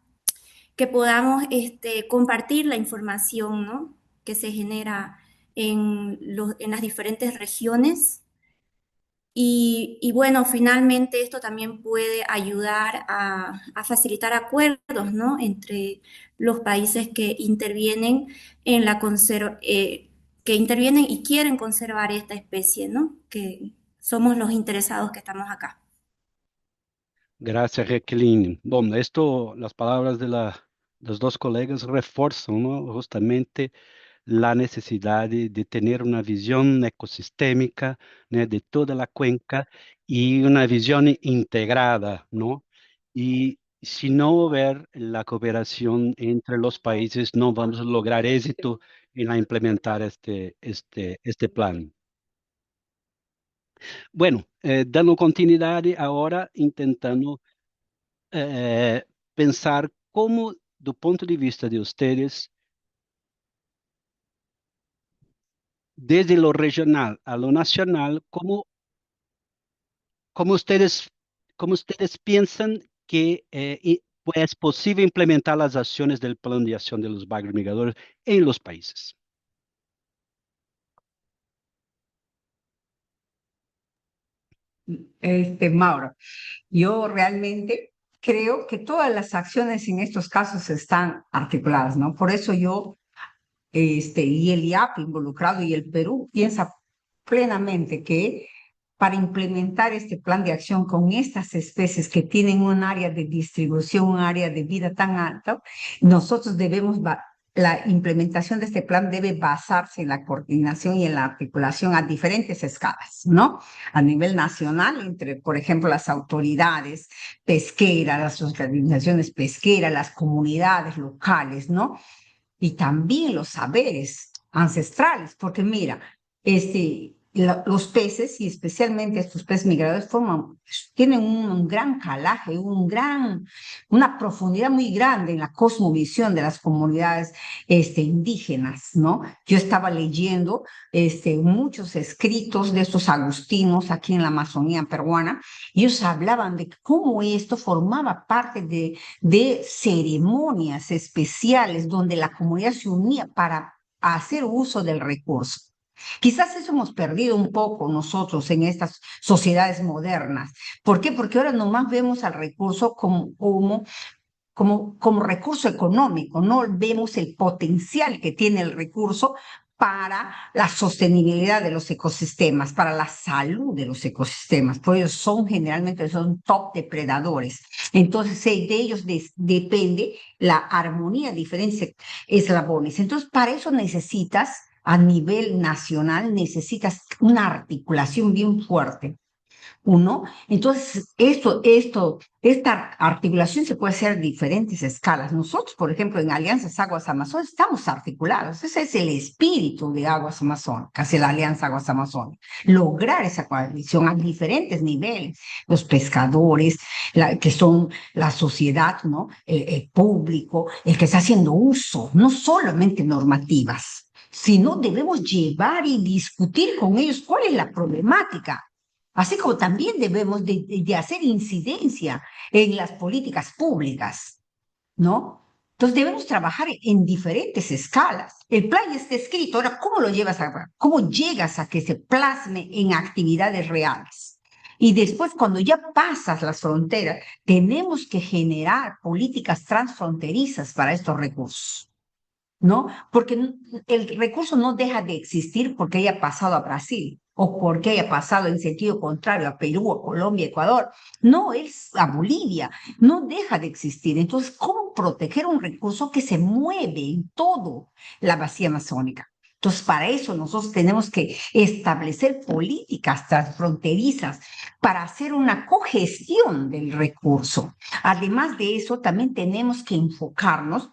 que podamos compartir la información, ¿no? Que se genera en las diferentes regiones y bueno, finalmente esto también puede ayudar a facilitar acuerdos, ¿no? Entre los países que intervienen en la que intervienen y quieren conservar esta especie, ¿no? Que somos los interesados que estamos acá. Gracias, Jacqueline. Bueno, esto, las palabras de los dos colegas refuerzan, ¿no? Justamente la necesidad de tener una visión ecosistémica, ¿no? De toda la cuenca y una visión integrada, ¿no? Y si no ver la cooperación entre los países, no vamos a lograr éxito en la implementar este plan. Bueno, dando continuidad ahora, intentando pensar cómo, do ponto de vista de ustedes, desde lo regional a lo nacional, cómo ustedes, cómo ustedes piensan que es posible implementar las acciones del Plan de Acción de los Bagres Migradores en los países. Mauro, yo realmente creo que todas las acciones en estos casos están articuladas, ¿no? Por eso yo, y el IAP involucrado y el Perú piensa plenamente que para implementar este plan de acción con estas especies que tienen un área de distribución, un área de vida tan alta, nosotros debemos, la implementación de este plan debe basarse en la coordinación y en la articulación a diferentes escalas, ¿no? A nivel nacional, entre, por ejemplo, las autoridades pesqueras, las organizaciones pesqueras, las comunidades locales, ¿no? Y también los saberes ancestrales, porque mira, los peces, y especialmente estos peces migradores, tienen un gran calaje, una profundidad muy grande en la cosmovisión de las comunidades indígenas, ¿no? Yo estaba leyendo muchos escritos de estos agustinos aquí en la Amazonía peruana, y ellos hablaban de cómo esto formaba parte de ceremonias especiales donde la comunidad se unía para hacer uso del recurso. Quizás eso hemos perdido un poco nosotros en estas sociedades modernas. ¿Por qué? Porque ahora nomás vemos al recurso como recurso económico, no vemos el potencial que tiene el recurso para la sostenibilidad de los ecosistemas, para la salud de los ecosistemas, porque ellos generalmente son top depredadores. Entonces, de ellos depende la armonía de diferentes eslabones. Entonces, para eso necesitas, a nivel nacional, necesitas una articulación bien fuerte. Entonces, esta articulación se puede hacer a diferentes escalas. Nosotros, por ejemplo, en Alianzas Aguas Amazonas estamos articulados. Ese es el espíritu de Aguas Amazonas, la Alianza Aguas Amazonas. Lograr esa coalición a diferentes niveles. Los pescadores, que son la sociedad, ¿no? El público, el que está haciendo uso, no solamente normativas, sino debemos llevar y discutir con ellos cuál es la problemática. Así como también debemos de hacer incidencia en las políticas públicas, ¿no? Entonces debemos trabajar en diferentes escalas. El plan ya está escrito, ahora, ¿cómo llegas a que se plasme en actividades reales? Y después, cuando ya pasas las fronteras, tenemos que generar políticas transfronterizas para estos recursos, ¿no? Porque el recurso no deja de existir porque haya pasado a Brasil. o porque haya pasado en sentido contrario a Perú, a Colombia, Ecuador. No, es a Bolivia, no deja de existir. Entonces, ¿cómo proteger un recurso que se mueve en todo la vacía amazónica? Entonces, para eso nosotros tenemos que establecer políticas transfronterizas para hacer una cogestión del recurso. Además de eso, también tenemos que enfocarnos,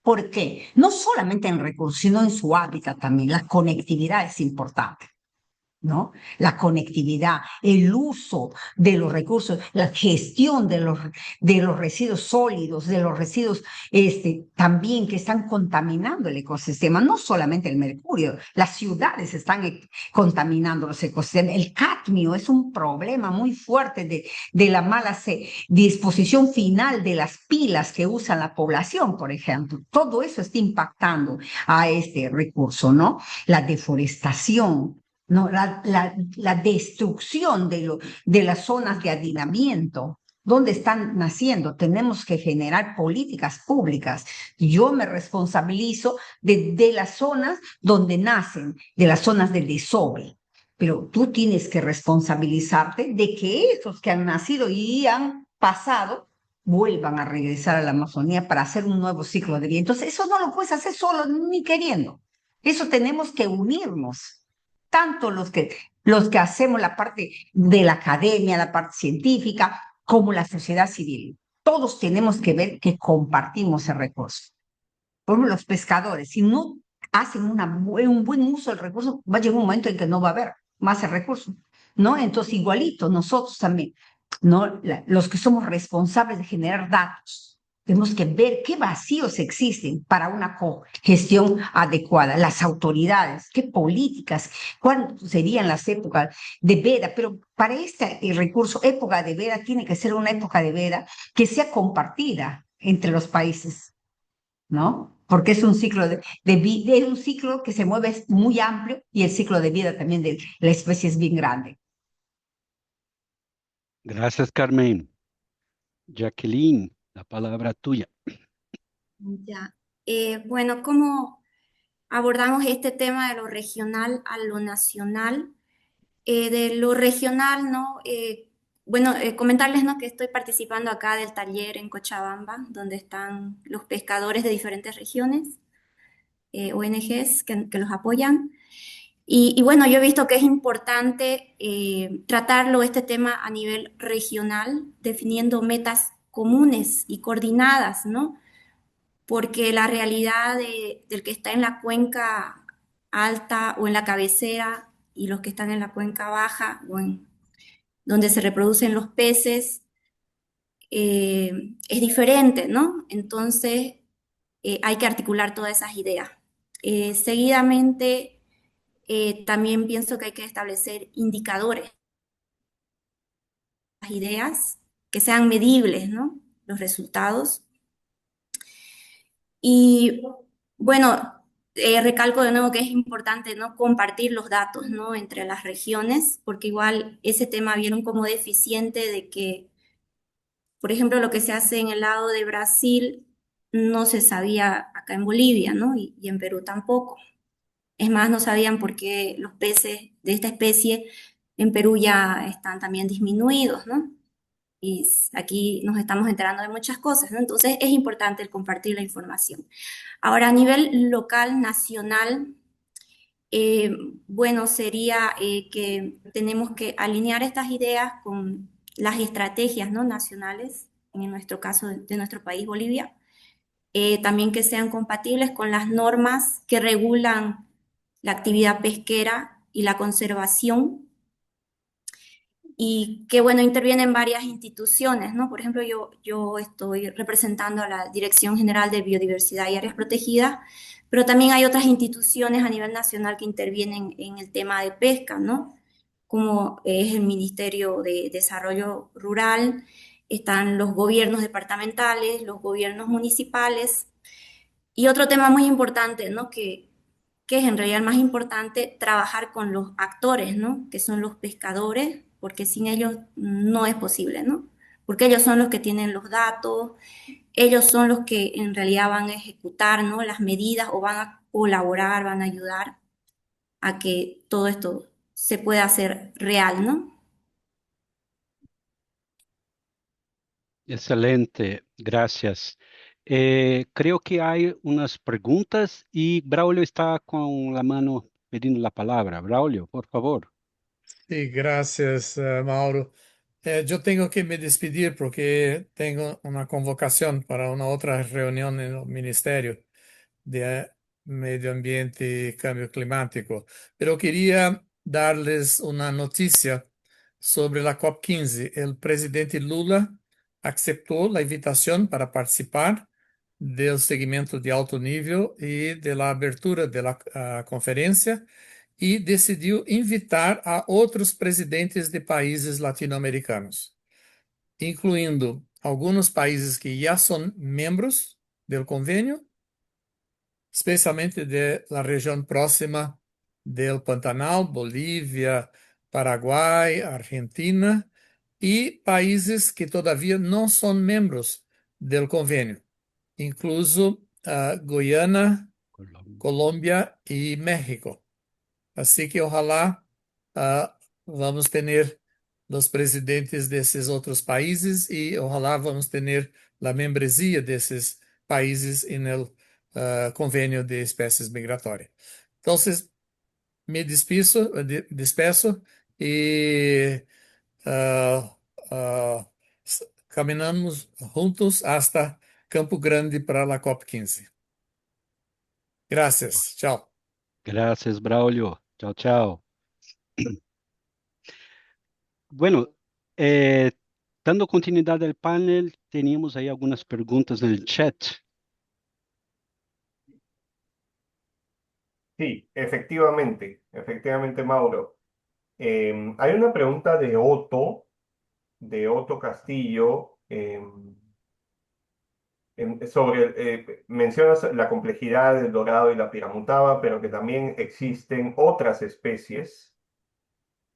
porque no solamente en recursos, sino en su hábitat también. La conectividad es importante, ¿no? La conectividad, el uso de los recursos, la gestión de los residuos sólidos, de los residuos también que están contaminando el ecosistema, no solamente el mercurio, las ciudades están contaminando los ecosistemas. El cadmio es un problema muy fuerte de la mala disposición final de las pilas que usa la población, por ejemplo. Todo eso está impactando a este recurso, ¿no? La deforestación, ¿no? La destrucción de las zonas de hacinamiento. ¿Dónde están naciendo? Tenemos que generar políticas públicas. Yo me responsabilizo de las zonas donde nacen, de las zonas de desove. Pero tú tienes que responsabilizarte de que esos que han nacido y han pasado vuelvan a regresar a la Amazonía para hacer un nuevo ciclo de vida. Entonces, eso no lo puedes hacer solo ni queriendo. Eso tenemos que unirnos tanto los que hacemos la parte de la academia, la parte científica, como la sociedad civil. Todos tenemos que ver que compartimos el recurso. Por ejemplo, los pescadores, si no hacen un buen uso del recurso, va a llegar un momento en que no va a haber más el recurso, ¿no? Entonces, igualito, nosotros también, ¿no? Los que somos responsables de generar datos, tenemos que ver qué vacíos existen para una gestión adecuada, las autoridades, qué políticas, cuándo serían las épocas de veda, pero para este recurso, época de veda, tiene que ser una época de veda que sea compartida entre los países, ¿no? Porque es un ciclo es un ciclo que se mueve muy amplio y el ciclo de vida también de la especie es bien grande. Gracias, Carmen. Jacqueline, la palabra tuya. Ya. Bueno, ¿cómo abordamos este tema de lo regional a lo nacional? De lo regional, ¿no? Bueno, comentarles, ¿no? Que estoy participando acá del taller en Cochabamba, donde están los pescadores de diferentes regiones, ONGs que los apoyan. Y bueno, yo he visto que es importante tratarlo, este tema a nivel regional, definiendo metas comunes y coordinadas, ¿no? Porque la realidad del que está en la cuenca alta o en la cabecera y los que están en la cuenca baja o en donde se reproducen los peces es diferente, ¿no? Entonces hay que articular todas esas ideas. Seguidamente, también pienso que hay que establecer indicadores, las ideas que sean medibles, ¿no? Los resultados. Y bueno, recalco de nuevo que es importante, ¿no? Compartir los datos, ¿no? Entre las regiones, porque igual ese tema vieron como deficiente de que, por ejemplo, lo que se hace en el lado de Brasil no se sabía acá en Bolivia, ¿no? Y en Perú tampoco. Es más, no sabían por qué los peces de esta especie en Perú ya están también disminuidos, ¿no? Y aquí nos estamos enterando de muchas cosas, ¿no? Entonces es importante el compartir la información. Ahora, a nivel local, nacional, eh, bueno, sería que tenemos que alinear estas ideas con las estrategias, ¿no? Nacionales, en nuestro caso de nuestro país, Bolivia, también que sean compatibles con las normas que regulan la actividad pesquera y la conservación, y que, bueno, intervienen varias instituciones, ¿no? Por ejemplo, yo estoy representando a la Dirección General de Biodiversidad y Áreas Protegidas, pero también hay otras instituciones a nivel nacional que intervienen en el tema de pesca, ¿no? Como es el Ministerio de Desarrollo Rural, están los gobiernos departamentales, los gobiernos municipales, y otro tema muy importante, ¿no? Que es en realidad el más importante, trabajar con los actores, ¿no? Que son los pescadores, porque sin ellos no es posible, ¿no? Porque ellos son los que tienen los datos, ellos son los que en realidad van a ejecutar, ¿no? Las medidas o van a colaborar, van a ayudar a que todo esto se pueda hacer real, ¿no? Excelente, gracias. Creo que hay unas preguntas y Braulio está con la mano pidiendo la palabra. Braulio, por favor. Sí, gracias, Mauro. Yo tengo que me despedir porque tengo una convocación para una otra reunión en el Ministerio de Medio Ambiente y Cambio Climático. Pero quería darles una noticia sobre la COP15. El presidente Lula aceptó la invitación para participar del seguimiento de alto nivel y de la abertura de la conferencia y decidiu invitar a outros presidentes de países latino-americanos, incluindo alguns países que já são membros do convênio, especialmente de la região próxima del Pantanal, Bolívia, Paraguai, Argentina, e países que todavia não são membros do convênio, incluso Guiana, Colômbia e México. Así que ojalá vamos tener los presidentes de esos otros países y ojalá vamos tener la membresía de esos países en el convenio de especies migratorias. Entonces, me despeço y caminamos juntos hasta Campo Grande para la COP15. Gracias. Chao. Gracias, Braulio. Chao, chao. Bueno, dando continuidad al panel, teníamos ahí algunas preguntas en el chat. Sí, efectivamente, Mauro. Hay una pregunta de Otto Castillo, sobre, mencionas la complejidad del dorado y la piramutaba, pero que también existen otras especies.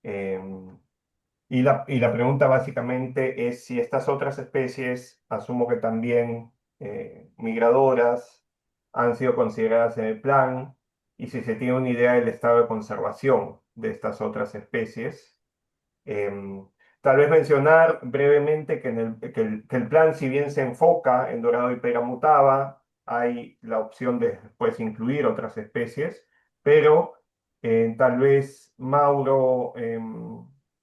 Y la pregunta básicamente es si estas otras especies, asumo que también migradoras, han sido consideradas en el plan y si se tiene una idea del estado de conservación de estas otras especies. Tal vez mencionar brevemente que el plan, si bien se enfoca en dorado y piramutaba, hay la opción de después incluir otras especies, pero tal vez Mauro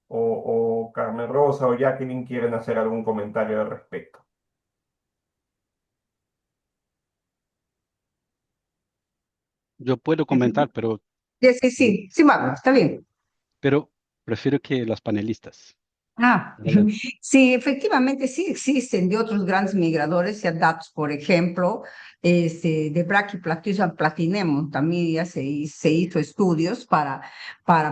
o Carmen Rosa o Jacqueline quieren hacer algún comentario al respecto. Yo puedo comentar, pero Sí, Mauro, está bien. prefiero que los panelistas. Adelante. Sí, efectivamente sí existen de otros grandes migradores, ya datos, por ejemplo, de Brachyplatyzum platinum, también ya se hizo estudios para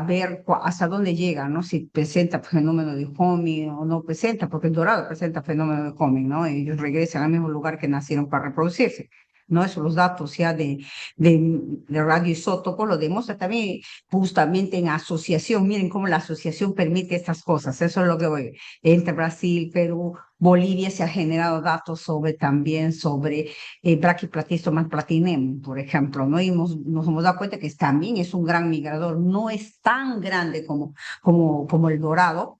ver hasta dónde llega, ¿no? Si presenta fenómeno de homing o no presenta, porque el dorado presenta fenómeno de homing, ¿no? Ellos regresan al mismo lugar que nacieron para reproducirse. ¿No? Eso, los datos ya de radioisótopos lo demuestra también justamente en asociación. Miren cómo la asociación permite estas cosas. Eso es lo que voy. Entre Brasil, Perú, Bolivia se ha generado datos también sobre Brachyplatyzum platinum, por ejemplo, ¿no? Y nos hemos dado cuenta que también es un gran migrador. No es tan grande como el dorado,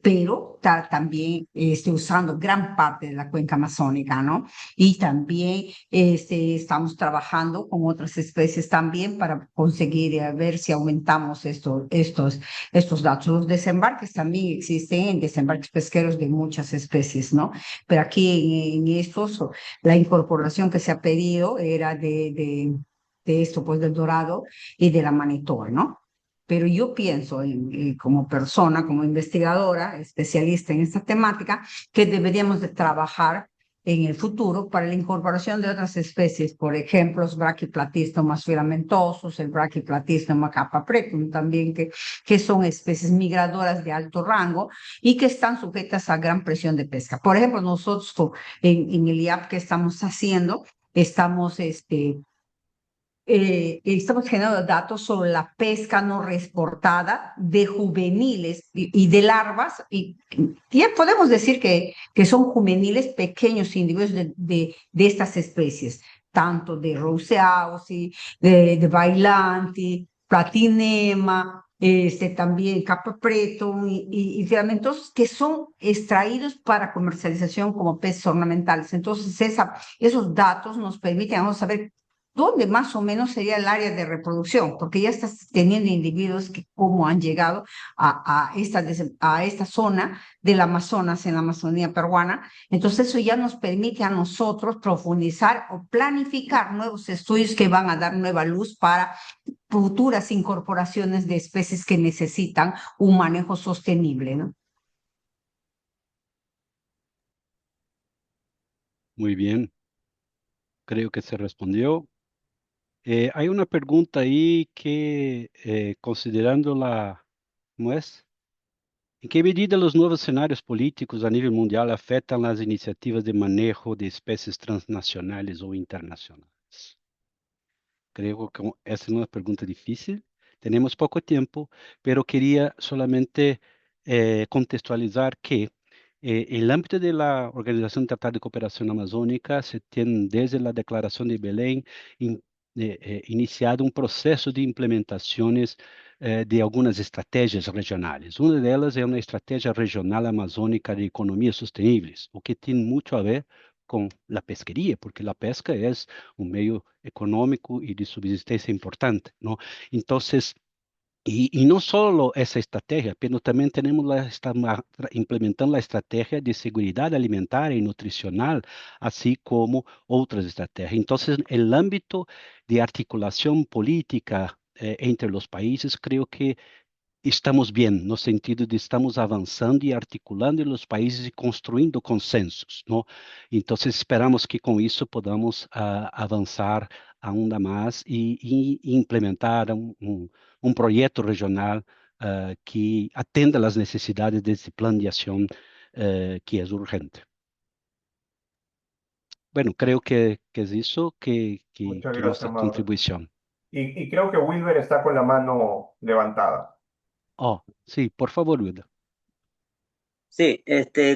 pero está también usando gran parte de la cuenca amazónica, ¿no? Y también estamos trabajando con otras especies también para conseguir ver si aumentamos estos datos. Los desembarques también existen, desembarques pesqueros de muchas especies, ¿no? Pero aquí en estos, la incorporación que se ha pedido era de esto, pues del dorado y de la manitol, ¿no? Pero yo pienso, como persona, como investigadora, especialista en esta temática, que deberíamos de trabajar en el futuro para la incorporación de otras especies, por ejemplo, los Brachyplatyzum filamentosos, el Brachyplatyzum capapretum también, que son especies migradoras de alto rango y que están sujetas a gran presión de pesca. Por ejemplo, nosotros en el IAP que estamos haciendo, estamos generando datos sobre la pesca no reportada de juveniles y de larvas, y ya podemos decir que son juveniles pequeños individuos de estas especies, tanto de Roseauci, de Bailanti, Platinema, también capa preto y filamentos que son extraídos para comercialización como peces ornamentales. Entonces, esos datos nos permiten vamos, saber dónde más o menos sería el área de reproducción, porque ya estás teniendo individuos que cómo han llegado a esta zona del Amazonas, en la Amazonía peruana. Entonces, eso ya nos permite a nosotros profundizar o planificar nuevos estudios que van a dar nueva luz para futuras incorporaciones de especies que necesitan un manejo sostenible, ¿no? Muy bien, creo que se respondió. Hay una pregunta ahí que, considerando ¿cómo es? ¿En qué medida los nuevos escenarios políticos a nivel mundial afectan las iniciativas de manejo de especies transnacionales o internacionales? Creo que esa es una pregunta difícil. Tenemos poco tiempo, pero quería solamente contextualizar que en el ámbito de la Organización Tratado de Cooperación Amazónica se tiene desde la Declaración de Belém in- iniciado un proceso de implementaciones de algunas estrategias regionales. Una de ellas es una estrategia regional amazónica de economías sostenibles, o que tiene mucho a ver con la pesquería, porque la pesca es un medio económico y de subsistencia importante, ¿no? Entonces, y no solo esa estrategia, pero también tenemos implementando la estrategia de seguridad alimentaria y nutricional, así como otras estrategias. Entonces, el ámbito de articulación política entre los países, creo que estamos bien, no sentido de estamos avançando e articulando em los países e construindo consensos, não? Então, esperamos que com isso podamos avançar ainda mais e implementar um projeto regional que atenda às necessidades desse plano de ação que é urgente. Bueno, creo que es eso, Muchas que gracias, nuestra Mauro. contribución. Y creo que Wilber está con la mano levantada. Oh, sí, por favor, Wilda. Sí,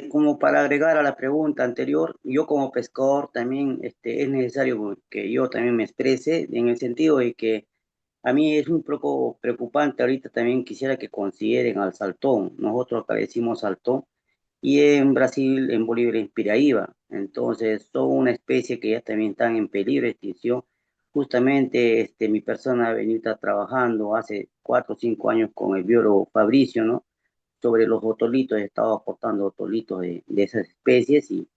como para agregar a la pregunta anterior, yo como pescador también, es necesario que yo también me exprese en el sentido de que a mí es un poco preocupante ahorita también quisiera que consideren al saltón. Nosotros acá le decimos saltón y en Brasil, en Bolivia, es piraíba. Entonces, son una especie que ya también están en peligro de extinción. Justamente, mi persona ha venido trabajando hace 4 o 5 años con el biólogo Fabricio, ¿no? Sobre los otolitos, he estado aportando otolitos de esas especies y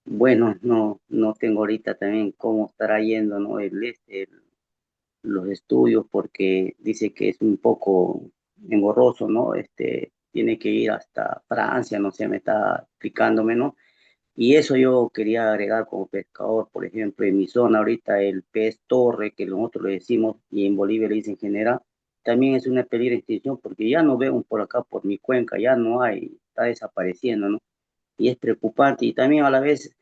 bueno, no tengo ahorita también cómo estará yendo, ¿no? Los estudios porque dice que es un poco engorroso, ¿no? Tiene que ir hasta Francia, no sé, me está explicándome, ¿no? Y eso yo quería agregar como pescador, por ejemplo, en mi zona ahorita el pez torre, que nosotros le decimos, y en Bolivia le dicen general, también es una peligro de extinción porque ya no vemos por acá, por mi cuenca, ya no hay, está desapareciendo, ¿no? Y es preocupante y también a la vez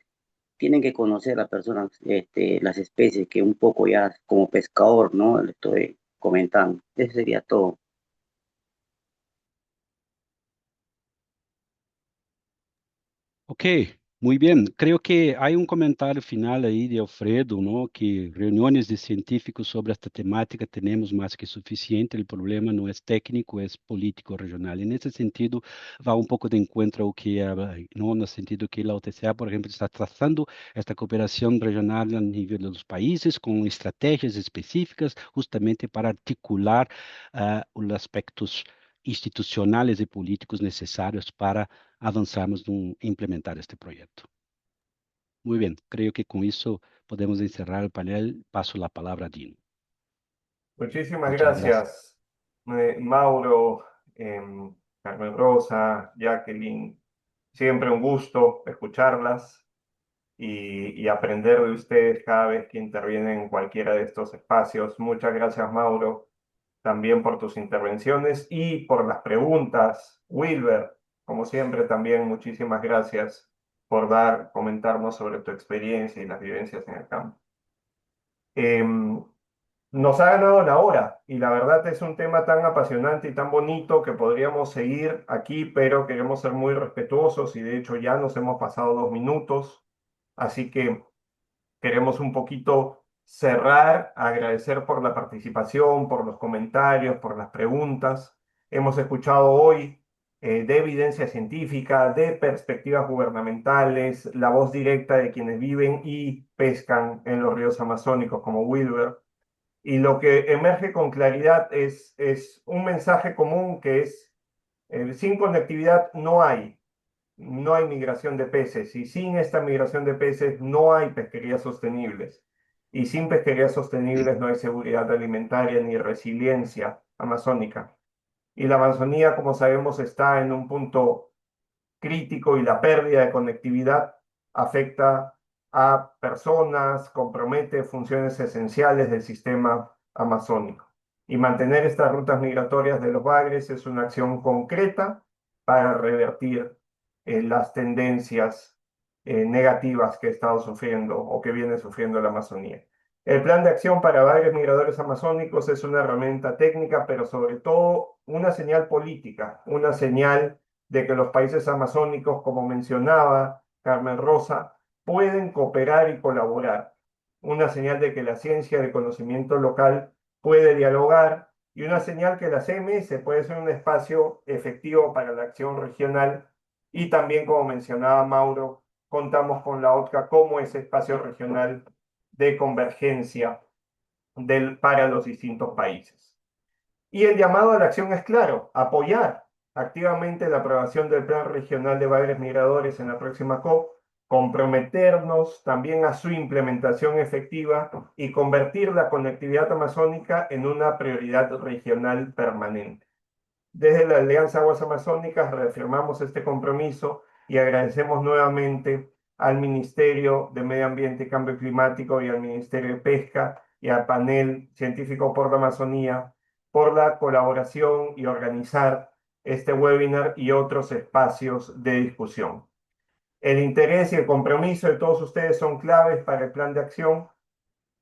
tienen que conocer las personas, las especies que un poco ya como pescador, ¿no? Le estoy comentando. Eso sería todo. Ok, muy bien. Creo que hay un comentario final ahí de Alfredo, ¿no? Que reuniones de científicos sobre esta temática tenemos más que suficiente. El problema no es técnico, es político regional. En ese sentido, va un poco de encuentro a que, ¿no? En el sentido que la OTCA, por ejemplo, está trazando esta cooperación regional a nivel de los países con estrategias específicas justamente para articular los aspectos institucionales y políticos necesarios para avançarmos em implementar este projeto. Muito bem, creio que com isso podemos encerrar o painel. Passo a palavra a Dino. Muchísimas Muchas gracias. gracias, Mauro, Carmen Rosa, Jacqueline. Siempre un gusto escucharlas y aprender de ustedes cada vez que intervienen en cualquiera de estos espacios. Muchas gracias, Mauro, también por tus intervenciones y por las preguntas. Wilber, como siempre, también muchísimas gracias por comentarnos sobre tu experiencia y las vivencias en el campo. Nos ha ganado la hora y la verdad es un tema tan apasionante y tan bonito que podríamos seguir aquí, pero queremos ser muy respetuosos y de hecho ya nos hemos pasado 2 minutos, así que queremos un poquito cerrar, agradecer por la participación, por los comentarios, por las preguntas. Hemos escuchado hoy de evidencia científica, de perspectivas gubernamentales, la voz directa de quienes viven y pescan en los ríos amazónicos como Wilber. Y lo que emerge con claridad es un mensaje común que es, sin conectividad no hay migración de peces, y sin esta migración de peces no hay pesquerías sostenibles. Y sin pesquerías sostenibles no hay seguridad alimentaria ni resiliencia amazónica. Y la Amazonía, como sabemos, está en un punto crítico, y la pérdida de conectividad afecta a personas, compromete funciones esenciales del sistema amazónico. Y mantener estas rutas migratorias de los bagres es una acción concreta para revertir las tendencias negativas que ha estado sufriendo o que viene sufriendo la Amazonía. El plan de acción para bagres migradores amazónicos es una herramienta técnica, pero sobre todo una señal política, una señal de que los países amazónicos, como mencionaba Carmen Rosa, pueden cooperar y colaborar. Una señal de que la ciencia de conocimiento local puede dialogar, y una señal que la CMS puede ser un espacio efectivo para la acción regional. Y también, como mencionaba Mauro, contamos con la OTCA como ese espacio regional de convergencia para los distintos países. Y el llamado a la acción es claro: apoyar activamente la aprobación del Plan Regional de Bagres Migradores en la próxima COP, comprometernos también a su implementación efectiva y convertir la conectividad amazónica en una prioridad regional permanente. Desde la Alianza Aguas Amazónicas reafirmamos este compromiso y agradecemos nuevamente al Ministerio de Medio Ambiente y Cambio Climático y al Ministerio de Pesca y al Panel Científico por la Amazonía por la colaboración y organizar este webinar y otros espacios de discusión. El interés y el compromiso de todos ustedes son claves para el plan de acción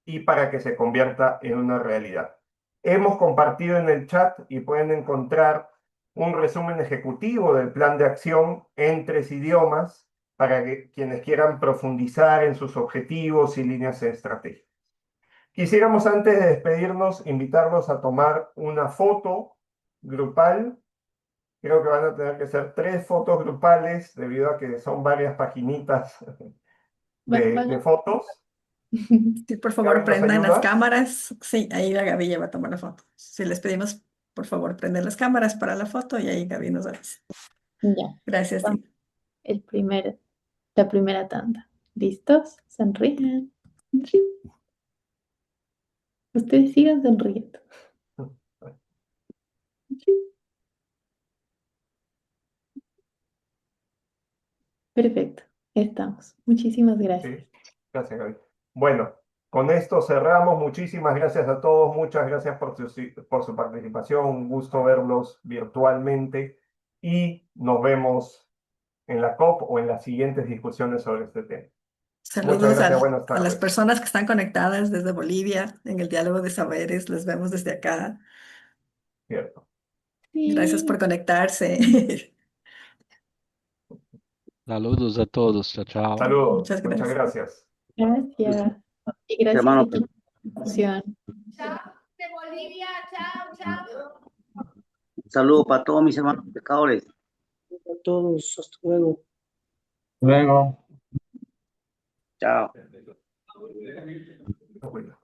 y para que se convierta en una realidad. Hemos compartido en el chat y pueden encontrar un resumen ejecutivo del plan de acción en 3 idiomas para que quienes quieran profundizar en sus objetivos y líneas estratégicas. Quisiéramos, antes de despedirnos, invitarlos a tomar una foto grupal. Creo que van a tener que ser 3 fotos grupales debido a que son varias paginitas de fotos. Sí, por favor, Gaby, ¿nos prendan las ayudas? cámaras. Sí, ahí la Gaby ya va a tomar la foto. Si les pedimos, por favor, prender las cámaras para la foto y ahí Gaby nos avisa. Ya, Gracias, vamos, Dina. la primera tanda. ¿Listos? Sonríen. Sonríen. Ustedes sigan sonriendo. Perfecto, estamos. Muchísimas gracias. Sí, gracias, Gaby. Bueno, con esto cerramos. Muchísimas gracias a todos. Muchas gracias por su participación. Un gusto verlos virtualmente y nos vemos en la COP o en las siguientes discusiones sobre este tema. Muchas Saludos gracias. Buenas a las tardes. personas que están conectadas desde Bolivia en el diálogo de saberes. Les vemos desde acá. Cierto. Gracias Sí, por conectarse. Saludos a todos. Chao, chao. Saludos. Muchas Muchas gracias. gracias. gracias. Y gracias Hermano, a toda la discusión. un saludo para todos mis hermanos pescadores. A todos, hasta luego. Luego. Chao. Bueno.